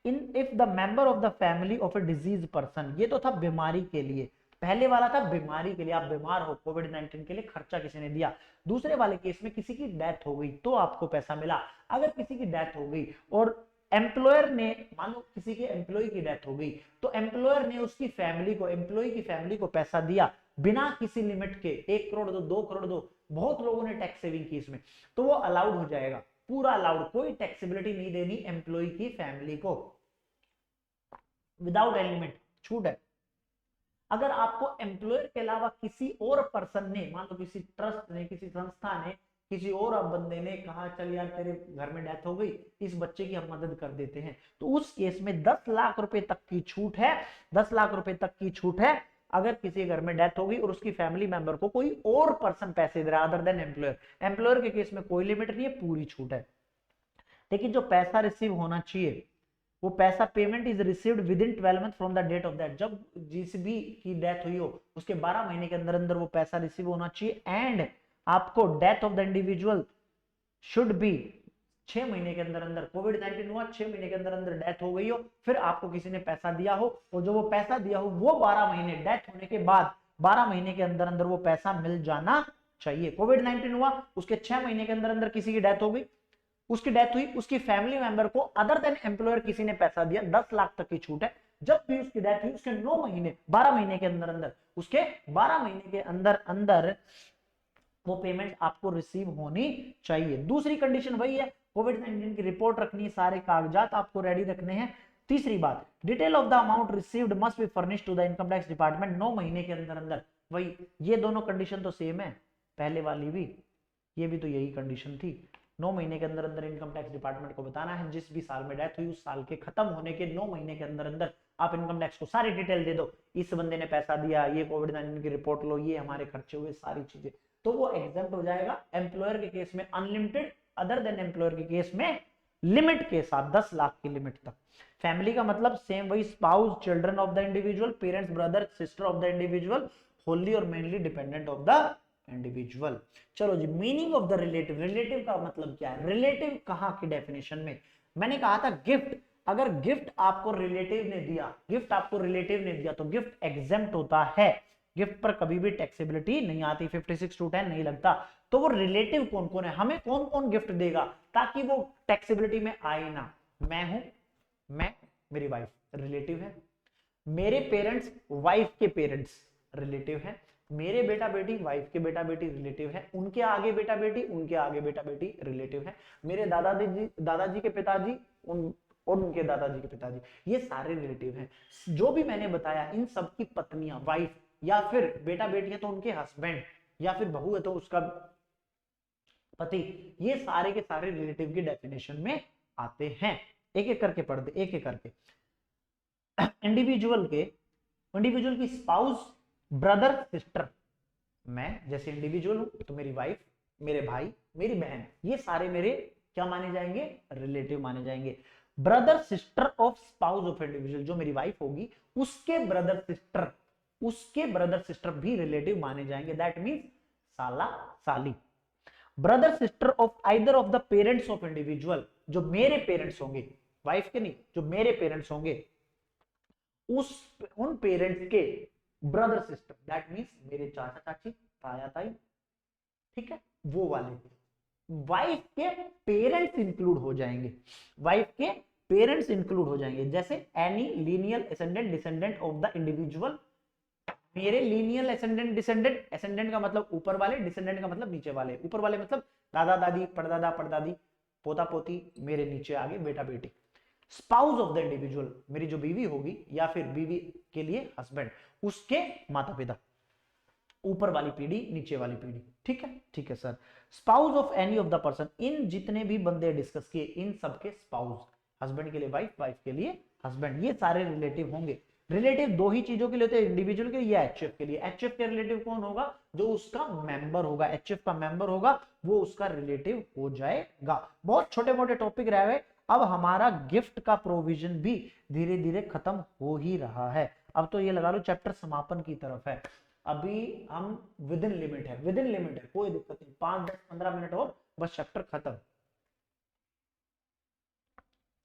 if the member of the family of a disease person, ये तो था बीमारी के लिए, पहले वाला था बीमारी के लिए, आप बीमार हो, कोविड-19 के लिए खर्चा किसी ने दिया। दूसरे वाले केस में किसी की डेथ हो गई तो आपको पैसा मिला। अगर किसी की डेथ हो गई और एम्प्लॉयर ने, मान लो किसी के एम्प्लॉय की डेथ हो गई, तो एम्प्लॉयर ने उसकी फैमिली को, एम्प्लॉय की फैमिली को पैसा दिया बिना किसी लिमिट के, 1 करोड़ दो, 2 करोड़ दो, बहुत लोगों ने टैक्स सेविंग की इसमें, तो वो अलाउड हो जाएगा, पूरा अलाउड, कोई टैक्सेबिलिटी नहीं देनी एम्प्लॉय की फैमिली को, विदाउट एनी लिमिट, छूट है। अगर आपको एम्प्लॉयर के अलावा किसी और पर्सन ने, मान लो किसी ट्रस्ट ने, किसी संस्था ने, किसी और बंदे ने कहा चल यार तेरे घर में डेथ हो गई, इस बच्चे की हम मदद कर देते हैं, तो उस केस में 10 लाख रुपए तक की छूट है, 10 लाख रुपए तक की छूट है। अगर किसी घर में डेथ हो गई और उसकी फैमिली मेंबर को कोई और पर्सन पैसे दे रहा है अदर देन एम्प्लॉयर, एम्प्लॉयर के केस में कोई लिमिट नहीं है, पूरी छूट है। लेकिन जो पैसा रिसीव होना चाहिए, वो पैसा, payment is received within 12 month from the date of death, जब जिस भी की डेथ हुई हो उसके 12 महीने के अंदर अंदर वो पैसा रिसीव होना चाहिए। एंड आपको death of the individual should be 6 महीने के अंदर अंदर, कोविड-19 हुआ, 6 महीने के अंदर अंदर डेथ हो गई हो, फिर आपको किसी ने पैसा दिया हो, और जो वो पैसा दिया हो वो 12 महीने, डेथ होने के बाद 12 महीने के अंदर अंदर वो पैसा मिल जाना चाहिए। कोविड-19 हुआ, उसके 6 महीने के अंदर अंदर किसी की डेथ हो गई, उसकी डेथ हुई, उसकी फैमिली मेंबर को अदर देन एम्प्लॉयर किसी ने पैसा दिया, 10 लाख तक की छूट है। जब भी उसकी डेथ हुई उसके 9 महीने, 12 महीने के अंदर अंदर, उसके 12 महीने के अंदर अंदर वो पेमेंट आपको रिसीव होनी चाहिए। दूसरी कंडीशन वही है, कोविड-19 की रिपोर्ट रखनी है, सारे कागजात आपको रेडी रखने हैं। तीसरी बात, detail of the amount received must be furnished to the income tax department 9 महीने के अंदर अंदर। वही, ये दोनों कंडीशन तो सेम है, पहले वाली भी, ये भी तो यही कंडीशन थी। 9 महीने के अंदर अंदर इनकम टैक्स डिपार्टमेंट को बताना है। जिस भी साल में डेथ हुई उस साल के खत्म होने के 9 महीने के अंदर अंदर आप इनकम टैक्स को सारी डिटेल दे दो, इस बंदे ने पैसा दिया, ये कोविड-19 की रिपोर्ट लो, ये हमारे खर्चे हुए, सारी चीजें, तो वो एग्जेम्प्ट हो जाएगा। एम्प्लॉयर के केस में अनलिमिटेड, अदर देन एम्प्लॉयर के केस में लिमिट के साथ 10 लाख की लिमिट तक। फैमिली का मतलब सेम वही, spouse, children of the individual, parents, brother, sister of the individual, wholly और mainly dependent of the individual. चलो जी, meaning of the relative, relative का मतलब क्या है? रिलेटिव कहां की डेफिनेशन में? मैंने कहा था गिफ्ट, अगर गिफ्ट आपको रिलेटिव ने दिया, गिफ्ट आपको रिलेटिव ने दिया तो गिफ्ट एग्जेम्प्ट होता है, गिफ्ट पर कभी भी टैक्सेबिलिटी नहीं आती, 56(2)(10) नहीं लगता। तो वो रिलेटिव कौन कौन है, हमें कौन कौन गिफ्ट देगा ताकि वो टैक्सेबिलिटी में आए ना? मैं हूं, मैं, मेरी वाइफ रिलेटिव है, मेरे पेरेंट्स, वाइफ के पेरेंट्स रिलेटिव है, मेरे बेटा बेटी, वाइफ के बेटा बेटी रिलेटिव है, उनके आगे बेटा बेटी, उनके आगे बेटा बेटी रिलेटिव है, मेरे दादाजी के पिताजी, और उनके दादाजी के पिताजी, ये सारे रिलेटिव हैं। जो भी मैंने बताया इन सब की पत्नियां, वाइफ, या फिर बेटा बेटी है तो उनके हस्बैंड, या फिर बहू है तो उसका पति, ये सारे के सारे रिलेटिव की डेफिनेशन में आते हैं। एक एक करके पढ़ दे, एक एक करके। इंडिविजुअल की स्पाउस, ब्रदर, सिस्टर, मैं जैसे इंडिविजुअल हूं तो मेरी वाइफ, मेरे भाई, मेरी बहन, ये सारे मेरे क्या माने जाएंगे? रिलेटिव माने जाएंगे। Brother sister of spouse of individual, जो मेरी वाइफ होगी उसके ब्रदर सिस्टर भी रिलेटिव माने जाएंगे, दैट मींस साला साली। Brother sister of either of the parents of individual, जो मेरे पेरेंट्स होंगे, वाइफ के नहीं, जो मेरे पेरेंट्स होंगे उन पेरेंट्स के ब्रदर सिस्टर, दैट मींस मेरे चाचा चाची, ताया ताई, ठीक है, वो वाले। वाइफ के पेरेंट्स इंक्लूड हो जाएंगे, वाइफ के पेरेंट्स इंक्लूड हो जाएंगे, जैसे any lineal ascendant descendant of the individual, मेरे लीनियल असेंडेंट डिसेंडेंट, असेंडेंट का मतलब ऊपर वाले, डिसेंडेंट का मतलब नीचे वाले, ऊपर वाले मतलब दादा दादी, परदादा परदादी, पोता पोती, मेरे नीचे आगे बेटा बेटी। स्पाउस ऑफ द इंडिविजुअल, मेरी जो बीवी होगी या फिर बीवी के लिए हस्बैंड, उसके माता पिता, ऊपर वाली पीढ़ी, नीचे वाली पीढ़ी, ठीक है, ठीक है sir. Spouse of any of the person, इन जितने भी बंदे डिस्कस किए इन सबके स्पाउस, हस्बैंड के लिए वाइफ, वाइफ के लिए हस्बैंड, ये सारे रिलेटिव होंगे। रिलेटिव दो ही चीजों के लिए होते हैं, इंडिविजुअल के लिए या एचएफ के लिए। एचएफ के रिलेटिव कौन होगा? जो उसका मेंबर होगा, एचएफ का मेंबर होगा वो उसका रिलेटिव हो जाएगा। बहुत छोटे मोटे टॉपिक रह गए। अब हमारा गिफ्ट का प्रोविजन भी धीरे धीरे खत्म हो ही रहा है। अब तो ये लगा लो चैप्टर समापन की तरफ है। अभी हम विद इन लिमिट है, विद इन लिमिट है, कोई दिक्कत नहीं, 5, 10, 15 मिनट और बस चैप्टर खत्म।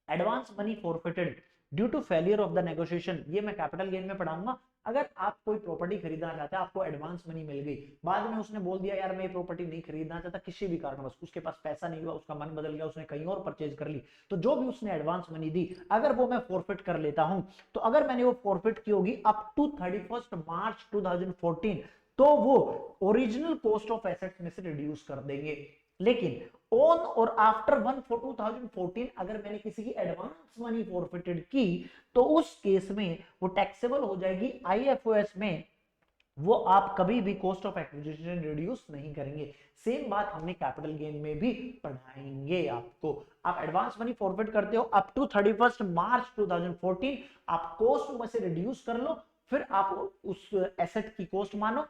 Advance money forfeited due to failure of the negotiation, ये मैं कैपिटल गेन में पढ़ाऊंगा। अगर आप कोई प्रॉपर्टी खरीदना चाहते हैं, आपको एडवांस मनी मिल गई, बाद में उसने बोल दिया यार मैं ये प्रॉपर्टी नहीं खरीदना चाहता, किसी भी कारणवश उसके पास पैसा नहीं हुआ, उसका मन बदल गया, उसने कहीं और परचेज कर ली, तो जो भी उसने एडवांस मनी दी अगर वो मैं फॉरफिट कर लेता हूं, तो अगर मैंने वो फॉरफिट की होगी अप टू 31 मार्च 2014, तो वो ओरिजिनल कॉस्ट ऑफ एसेट्स में से रिड्यूस कर देंगे। लेकिन ऑन और आफ्टर 1/4/2014 अगर मैंने किसी की एडवांस मनी फॉरफिटेड की तो उस केस में वो टैक्सेबल हो जाएगी आईएफओएस में, वो आप कभी भी कॉस्ट ऑफ एक्विजिशन रिड्यूस नहीं करेंगे। सेम बात हमने कैपिटल गेन में भी पढ़ाएंगे आपको। आप एडवांस मनी फॉरफिट करते हो अप टू 31 मार्च 2014, आप कॉस्ट में से रिड्यूस कर लो, फिर आप उस एसेट की कॉस्ट मानो,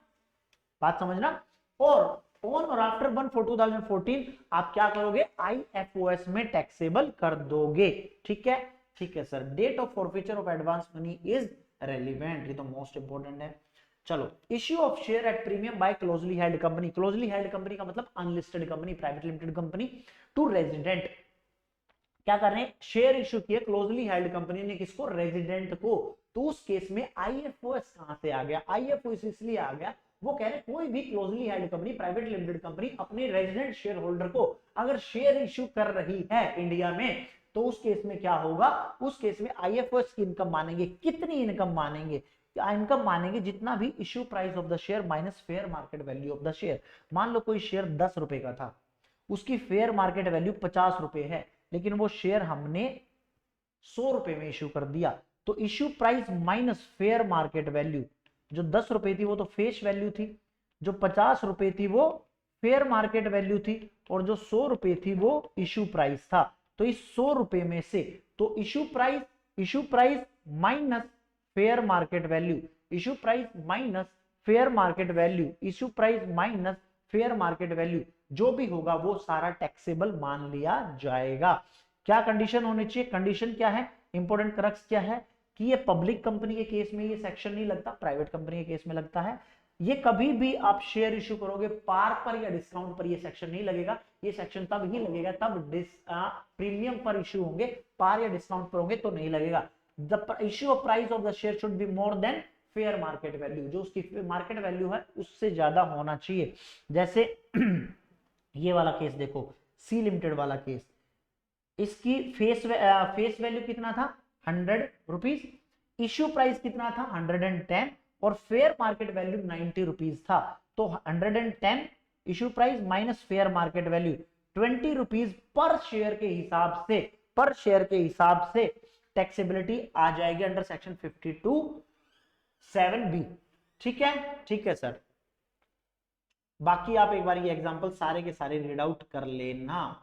बात समझना। और ऑन और आफ्टर 1/4/2014 आप क्या करोगे? आईएफओएस में टैक्सेबल कर दोगे, ठीक है, ठीक है sir. Date of forfeiture of advance money is relevant, ये तो मोस्ट इंपोर्टेंट है। चलो, issue of share at premium by closely held company, closely held company का मतलब unlisted company, private limited company, to resident. क्या कर रहे हैं? शेयर इश्यू किए क्लोजली हेल्ड कंपनी ने, किसको? रेजिडेंट को। तो उस केस में आईएफओएस कहां से आ गया? आईएफओएस इसलिए आ गया, वो कह रहे कोई भी closely held company, private limited company अपने रेजिडेंट शेयर होल्डर को अगर शेयर इश्यू कर रही है इंडिया में, तो उस केस में क्या होगा? उस केस में आईएफओएस की इनकम मानेंगे। कितनी इनकम मानेंगे? इनकम मानेंगे जितना भी issue price of the share minus fair market value of the share. मान लो कोई शेयर 10 रुपए का था, उसकी फेयर मार्केट वैल्यू 50 रुपए है, लेकिन वो शेयर हमने 100 रुपए में इश्यू कर दिया, तो issue price minus fair market value, जो 10 रुपए थी वो तो फेस वैल्यू थी, जो 50 रुपए थी वो फेयर मार्केट वैल्यू थी और जो 100 रुपए थी वो इशू प्राइस था। तो इस 100 रुपए में से तो issue price minus fair market value, issue price minus fair market value, issue price minus fair market value, जो भी होगा वो सारा टैक्सेबल मान लिया जाएगा। क्या कंडीशन होनी चाहिए? कंडीशन क्या है, इंपॉर्टेंट क्रक्स क्या है कि ये पब्लिक कंपनी के केस में ये सेक्शन नहीं लगता, प्राइवेट कंपनी के केस में लगता है। ये कभी भी आप शेयर इश्यू करोगे पार पर या डिस्काउंट पर ये सेक्शन नहीं लगेगा। ये सेक्शन तब ही लगेगा तब प्रीमियम पर इश्यू होंगे, पार या डिस्काउंट पर होंगे तो नहीं लगेगा। The issue of price of the share should be more than fair market value, जो उसकी मार्केट वैल्यू है उससे ज्यादा होना चाहिए। जैसे ये वाला केस देखो, सी लिमिटेड वाला केस, इसकी फेस वैल्यू कितना था 100 रुपीज, इश्यू प्राइस कितना था 110 और फेयर मार्केट वैल्यू 90 रुपीज था। तो 110 issue price minus fair market value 20 rupees per share के हिसाब से टैक्सेबिलिटी आ जाएगी अंडर सेक्शन 52(7)(b। ठीक है सर। बाकी आप एक बार ये एग्जांपल सारे के सारे रीड आउट कर लेना।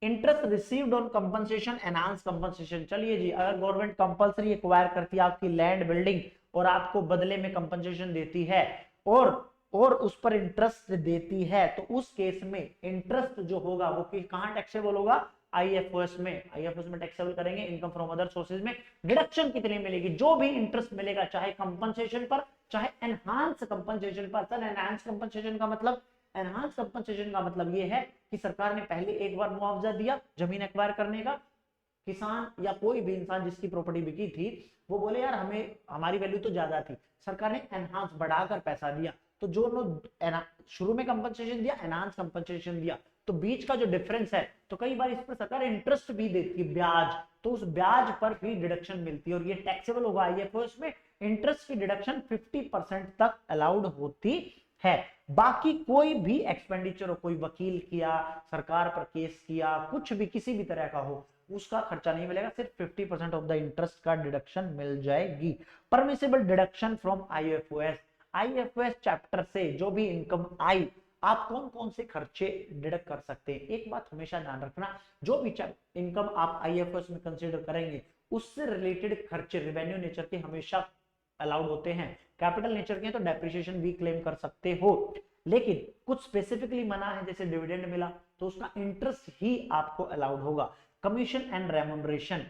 Interest received on compensation, enhance compensation. चलिए जी, अगर गवर्नमेंट कंपलसरी एक्वायर करती है आपकी लैंड बिल्डिंग और आपको बदले में कंपनसेशन देती है और उस पर इंटरेस्ट देती है, तो उस केस में इंटरेस्ट जो होगा वो कहां टैक्सेबल होगा? आईएफओएस में टैक्सेबल करेंगे। इनकम फ्रॉम अदर सोर्सेज में डिडक्शन कितनी मिलेगी? जो भी इंटरेस्ट मिलेगा, चाहे कंपनसेशन पर चाहे एनहांस कंपनसेशन पर। सर एनहांस कंपनसेशन का मतलब ये है कि सरकार ने पहले एक बार मुआवजा दिया जमीन एक्वायर करने का, किसान या कोई भी इंसान जिसकी प्रॉपर्टी बिकी थी वो बोले यार हमें हमारी वैल्यू तो ज्यादा थी, सरकार ने एनहांस बढ़ाकर पैसा दिया। तो जो लोग शुरू में कंपनसेशन दिया, एनहांस कंपनसेशन दिया, तो बीच का जो डिफरेंस है, तो कई बार इस पर सरकार इंटरेस्ट भी देती है, ब्याज, तो उस ब्याज पर भी डिडक्शन मिलती है और ये टैक्सेबल होगा आईएफओएस में। इंटरेस्ट की डिडक्शन 50% तक अलाउड होती है। बाकी कोई भी एक्सपेंडिचर हो, कोई वकील किया, सरकार पर केस किया, कुछ भी किसी भी तरह का हो, उसका खर्चा नहीं मिलेगा, सिर्फ 50% ऑफ द इंटरेस्ट का डिडक्शन मिल जाएगी। Permissible deduction from IFOS chapter से जो भी इनकम आई, आप कौन कौन से खर्चे डिडक्ट कर सकते हैं। एक बात हमेशा ध्यान रखना, जो भी इनकम आप आईएफओएस में कंसीडर करेंगे उससे रिलेटेड खर्चे रेवेन्यू नेचर के हमेशा अलाउड होते हैं। कैपिटल नेचर के तो डेप्रिसिएशन भी क्लेम कर सकते हो, लेकिन कुछ स्पेसिफिकली मना है, जैसे डिविडेंड मिला तो उसका इंटरेस्ट ही आपको अलाउड होगा। Commission and remuneration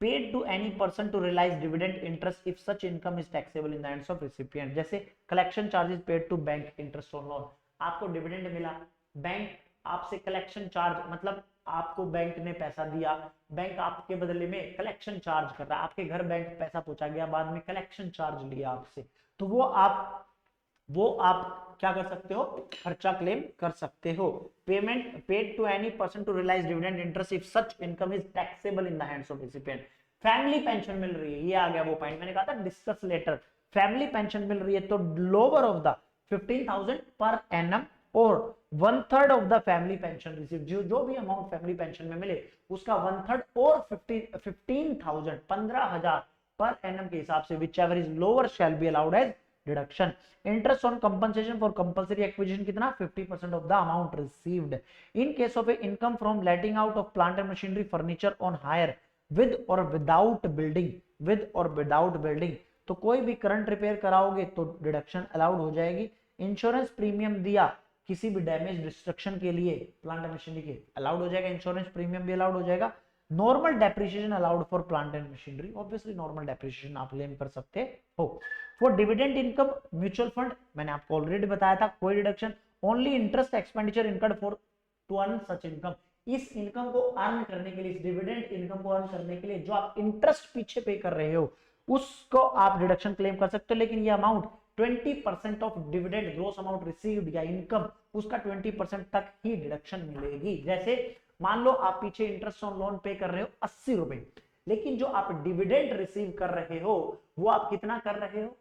paid to any person to realize dividend interest if such income is taxable in the hands of recipient। जैसे collection charges paid to bank interest on loan, आपको dividend मिला, bank आपसे collection charge, मतलब आपको bank ने पैसा दिया, bank आपके बदले में कलेक्शन चार्ज कर रहा है, आपके घर बैंक पैसा पहुंचा गया, बाद में कलेक्शन चार्ज लिया आपसे, तो वो आप क्या कर सकते हो? खर्चा क्लेम कर सकते हो। Payment paid to any person to realise dividend interest if such income is taxable in the hands of recipient. Family pension मिल रही है, ये आ गया वो पॉइंट मैंने कहा था डिस्कस लेटर। फैमिली पेंशन मिल रही है तो lower of the 15,000 per annum और 1/3 of the family pension receive, जो भी अमाउंट फैमिली पेंशन में मिले उसका 1/3 और 15,000 पर एनम के हिसाब से whichever is lower shall be allowed as deduction. Interest on compensation for compulsory acquisition कितना? 50% of the amount received. In case of a income from letting out of plant and machinery furniture on hire with और without building, तो कोई भी current repair कराओगे तो deduction allowed हो जाएगी। Insurance premium दिया किसी भी डैमेज डिस्ट्रक्शन के लिए प्लांट एंड मशीनरी के, अलाउड हो जाएगा, इंश्योरेंस प्रीमियम भी अलाउड हो जाएगा। Normal depreciation allowed for plant and machinery, obviously normal depreciation आप क्लेम कर सकते हो। For dividend income mutual fund, मैंने आपको ऑलरेडी बताया था, कोई deduction. Only interest expenditure incurred for to earn such income, इस इनकम को अर्न करने के लिए, इस डिविडेंड इनकम को अर्न करने के लिए जो आप इंटरेस्ट पीछे पे कर रहे हो उसको आप डिडक्शन क्लेम कर सकते हो, लेकिन ये amount 20% of dividend gross amount received या इनकम, उसका 20% तक ही डिडक्शन मिलेगी। जैसे मान लो आप पीछे इंटरेस्ट ऑन लोन पे कर रहे हो 80 रुपए, लेकिन जो आप डिविडेंड रिसीव कर रहे हो वो आप कितना कर रहे हो?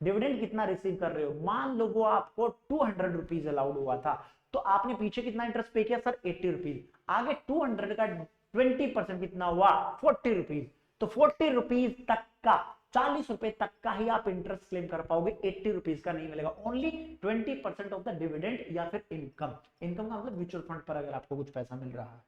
डिविडेंड कितना रिसीव कर रहे हो? मान लो वो आपको 200 रुपीज अलाउड हुआ था, तो आपने पीछे कितना इंटरेस्ट पे किया सर? 80 रुपीज। आगे 200 का 20% कितना हुआ? 40 रुपीज। तो 40 रुपीज तक का 40 रुपए तक का ही आप इंटरेस्ट क्लेम कर पाओगे, 80 रुपीज का नहीं मिलेगा। ओनली 20% ऑफ द डिविडेंड या फिर इनकम, इनकम का मतलब म्यूचुअल फंड पर अगर आपको कुछ पैसा मिल रहा है।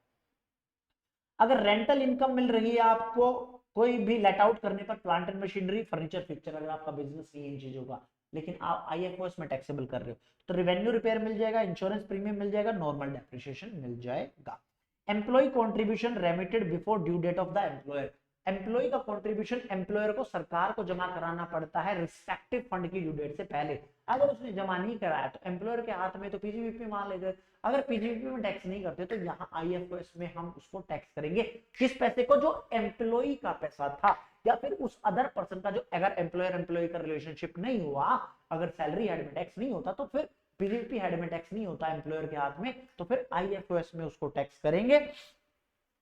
अगर रेंटल इनकम मिल रही है आपको कोई भी लेट आउट करने पर, plant and machinery, furniture, fixture, अगर आपका बिजनेस नहीं इन चीजों का, लेकिन आप आईएफओएस में टैक्सेबल कर रहे हो, तो रिवेन्यू रिपेयर मिल जाएगा, इंश्योरेंस प्रीमियम मिल जाएगा, नॉर्मल डेप्रिसिएशन मिल जाएगा। Employ contribution remitted before due date of the employer, employ का कॉन्ट्रीब्यूशन एम्प्लॉयर को सरकार को जमा कराना पड़ता है रिस्पेक्टिव फंड की ड्यू डेट से पहले। अगर उसने जमा नहीं कराया तो एम्प्लॉयर के हाथ में तो पीजीबीपी मान लेते, अगर पीजीबीपी में टैक्स नहीं करते तो यहाँ आईएफओएस में हम उसको टैक्स करेंगे। किस पैसे को? जो एम्प्लॉय का पैसा था या फिर उस अदर पर्सन का, जो अगर एम्प्लॉयर एम्प्लॉय का रिलेशनशिप नहीं हुआ, अगर सैलरी हेड में टैक्स नहीं होता तो फिर पीजीबीपी हेड में टैक्स नहीं होता एम्प्लॉयर के हाथ में, तो फिर आईएफओएस में उसको टैक्स करेंगे।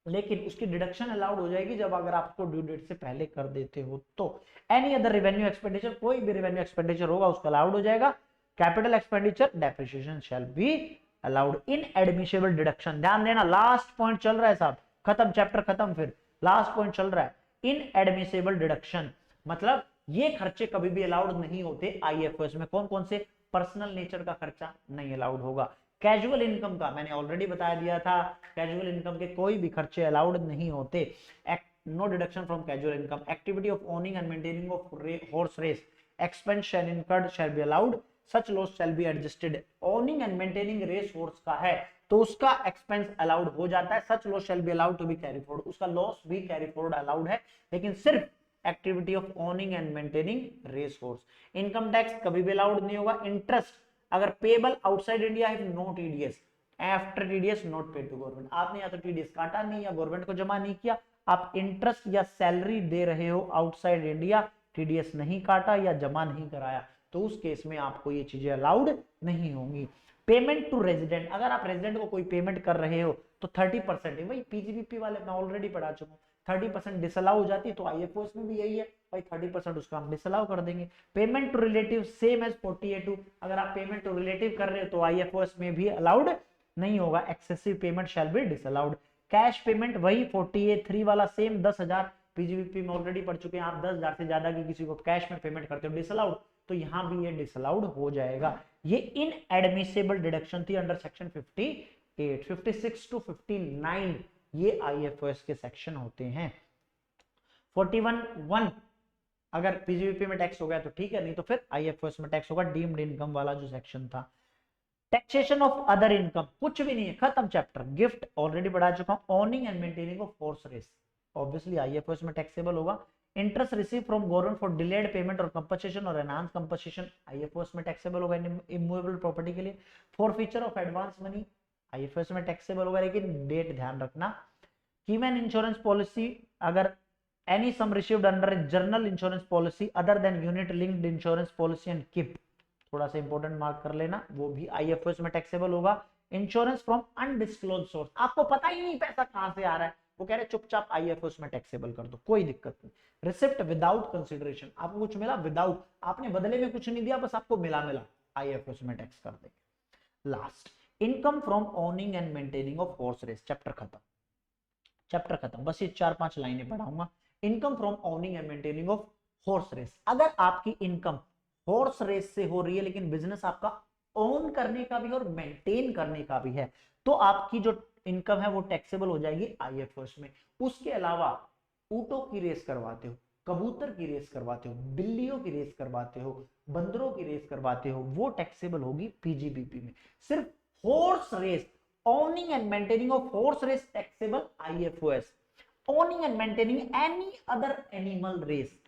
लेकिन उसकी डिडक्शन अलाउड हो जाएगी जब अगर आपको ड्यू डेट से पहले कर देते हो तो। एनी अदर रेवेन्यू एक्सपेंडिचर, कोई भी रेवेन्यू एक्सपेंडिचर होगा उसका अलाउड हो जाएगा। Capital expenditure depreciation shell be allowed. Inadmissible deduction, ध्यान देना लास्ट पॉइंट चल रहा है साहब, खत्म चैप्टर खत्म, फिर लास्ट पॉइंट चल रहा है। इनएडमिसिबल डिडक्शन मतलब ये खर्चे कभी भी अलाउड नहीं होते आईएफओएस में। कौन कौन से? पर्सनल नेचर का खर्चा नहीं अलाउड होगा। कैजुअल इनकम का मैंने ऑलरेडी बता दिया था, कैजुअल इनकम के कोई भी खर्चे अलाउड नहीं होते। No deduction from casual income. Activity of owning and maintaining of horse race expense shall incurred shall be allowed, such loss shall be adjusted. Owning and maintaining race horse का है तो उसका एक्सपेंस अलाउड हो जाता है, such loss shall be allowed to be carry forward, उसका loss भी carry forward allowed है, लेकिन सिर्फ activity of owning and maintaining race horse. Income tax कभी भी अलाउड नहीं होगा। इंटरेस्ट अगर पेबल आउटसाइड इंडिया है no TDS, after TDS not paid to government. आपने या तो टीडीएस काटा नहीं या गवर्नमेंट को जमा नहीं किया, आप इंटरेस्ट या सैलरी दे रहे हो आउटसाइड इंडिया, टीडीएस नहीं काटा या जमा नहीं कराया, तो उस केस में आपको ये चीजें अलाउड नहीं होंगी। पेमेंट टू रेजिडेंट, अगर आप रेजिडेंट को कोई पेमेंट कर रहे हो तो 30% है, वही पीजीबीपी वाले मैं ऑलरेडी पढ़ा चुका हूँ, 30% डिसअलाउ हो जाती है, तो आईएफओएस में भी यही है भाई, 30% उसका हम डिसअलाउ कर देंगे। Payment to relative same as 48, अगर आप पेमेंट टू रिलेटिव कर रहे हो तो आईएफओएस में भी अलाउड नहीं होगा, excessive payment shall be disallowed. Cash payment वही 48(3) वाला सेम 10,000, पीजीबीपी में ऑलरेडी पढ़ चुके हैं, आप 10,000 से ज्यादा की किसी को कैश में पेमेंट करते हो डिसअलाउड, तो यहां भी ये डिसअलाउड हो जाएगा। ये इनएडमिसिबल डिडक्शन थी अंडर सेक्शन 58, 56 टू 59 ये आईएफओएस के सेक्शन होते हैं। 41(1) अगर पीजीबीपी में टैक्स हो गया तो ठीक है, नहीं तो फिर आईएफओएस में टैक्स होगा, डीम्ड इनकम वाला जो सेक्शन था। टैक्सेशन ऑफ अदर इनकम कुछ भी नहीं है, खत्म चैप्टर। गिफ्ट ऑलरेडी पढ़ा चुका हूं। Owning and maintaining of horse race obviously IFOS में टैक्सेबल होगा। Interest receive from government for delayed payment और कंपनसेशन और एनहांस कंपनसेशन आईएफओएस में टैक्सेबल होगा इमूवेबल प्रॉपर्टी के लिए। Forfeiture of advance money IFOS में टैक्सेबल होगा, लेकिन डेट ध्यान रखना। कीमैन इंश्योरेंस पॉलिसी, अगर any sum received under a general insurance policy other than unit linked insurance policy and keep, थोड़ा सा इंपॉर्टेंट मार्क कर लेना, वो भी आईएफओएस में टैक्सेबल होगा। इंश्योरेंस फ्रॉम अनडिस्क्लोज्ड सोर्स, आपको पता ही नहीं पैसा कहां से आ रहा है, वो कह रहे चुपचाप आईएफओएस में टैक्सेबल कर दो, कोई दिक्कत नहीं। रिसिप्ट विदाउट कंसीडरेशन, आपको कुछ मिला विदाउट, आपने बदले में कुछ नहीं दिया, बस आपको मिला आईएफओएस में टैक्स कर देंगे। Last, income from owning and maintaining of horse race, chapter खत्म, चैप्टर खत्म, बस ये 4-5 लाइनें पढ़ाऊंगा। Income from owning and maintaining of horse race, अगर आपकी इनकम हॉर्स रेस से हो रही है लेकिन बिजनेस आपका ओन करने का भी और मेंटेन करने का भी है, तो आपकी जो इनकम है वो टैक्सेबल हो जाएगी आईएफओएस में। उसके अलावा ऊंटों की रेस करवाते हो, कबूतर की रेस करवाते हो, बिल्लियों की रेस करवाते हो, बंदरों की रेस करवाते हो, वो टैक्सेबल होगी पीजीबीपी में। सिर्फ horse race, owning and maintaining of horse race taxable IFOS, owning and maintaining any other animal race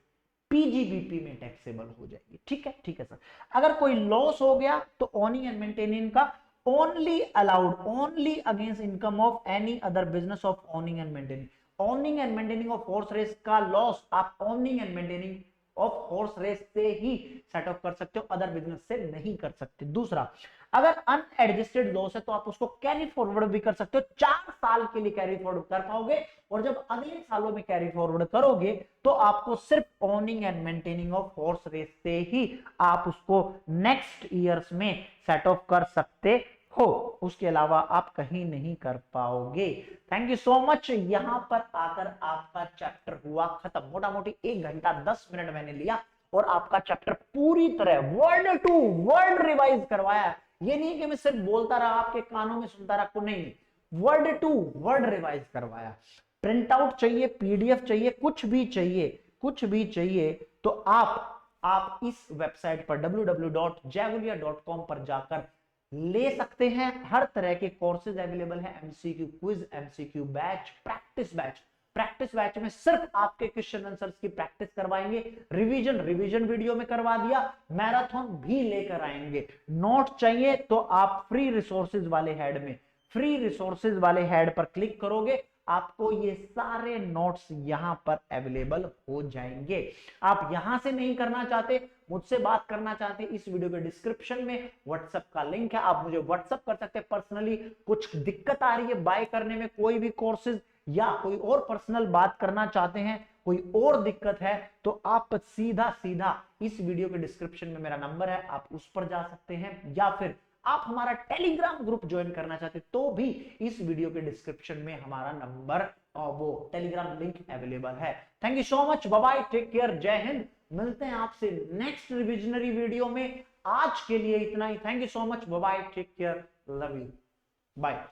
PGBP में टैक्सेबल हो जाएगी। ठीक है सर। अगर कोई लॉस हो गया तो ओनिंग एंड मेंटेनिंग का only allowed only against income of any other business of owning and maintaining. Owning and maintaining of horse race का लॉस आप owning and maintaining of horse race से ही सेट ऑफ कर सकते हो, other business से नहीं कर सकते। दूसरा, अगर अनएडजस्टेड लॉस है तो आप उसको कैरी फॉरवर्ड भी कर सकते हो, 4 साल के लिए कैरी फॉरवर्ड कर पाओगे, और जब अगले सालों में कैरी फॉरवर्ड करोगे तो आपको सिर्फ owning and maintaining of horse race से ही आप उसको नेक्स्ट ईयर्स में सेट ऑफ कर सकते हो, उसके अलावा आप कहीं नहीं कर पाओगे। Thank you so much. यहां पर आकर आपका चैप्टर हुआ खत्म। मोटा मोटी 1 घंटा 10 मिनट मैंने लिया और आपका चैप्टर पूरी तरह वर्ड टू वर्ड रिवाइज करवाया। ये नहीं कि मैं सिर्फ बोलता रहा, आपके कानों में सुनता रहा, को नहीं, वर्ड टू वर्ड रिवाइज करवाया। प्रिंट आउट चाहिए, पीडीएफ चाहिए, कुछ भी चाहिए, कुछ भी चाहिए, तो आप इस वेबसाइट पर www.jagulia.com पर जाकर ले सकते हैं। हर तरह के कोर्सेज अवेलेबल है, MCQ quiz, MCQ batch, practice batch में सिर्फ आपके क्वेश्चन आंसर्स की प्रैक्टिस करवाएंगे। रिवीजन वीडियो में करवा दिया, मैराथन भी लेकर आएंगे। नोट चाहिए तो आप फ्री रिसोर्सेज वाले हेड पर क्लिक करोगे, आपको ये सारे नोट्स यहां पर अवेलेबल हो जाएंगे। आप यहां से नहीं करना चाहते, मुझसे बात करना चाहते, इस वीडियो के डिस्क्रिप्शन में व्हाट्सएप का लिंक है, आप मुझे व्हाट्सएप कर सकते हैं पर्सनली। कुछ दिक्कत आ रही है बाय करने में कोई भी कोर्सेज, या कोई और पर्सनल बात करना चाहते हैं, कोई और दिक्कत है, तो आप सीधा इस वीडियो के डिस्क्रिप्शन में मेरा नंबर है, आप उस पर जा सकते हैं। या फिर आप हमारा टेलीग्राम ग्रुप ज्वाइन करना चाहते तो भी इस वीडियो के डिस्क्रिप्शन में हमारा नंबर और वो टेलीग्राम लिंक अवेलेबल है। Thank you so much, bye bye, take care, जय हिंद। मिलते हैं आपसे नेक्स्ट रिविजनरी वीडियो में। आज के लिए इतना ही। Thank you so much, bye bye, take care, love you, bye.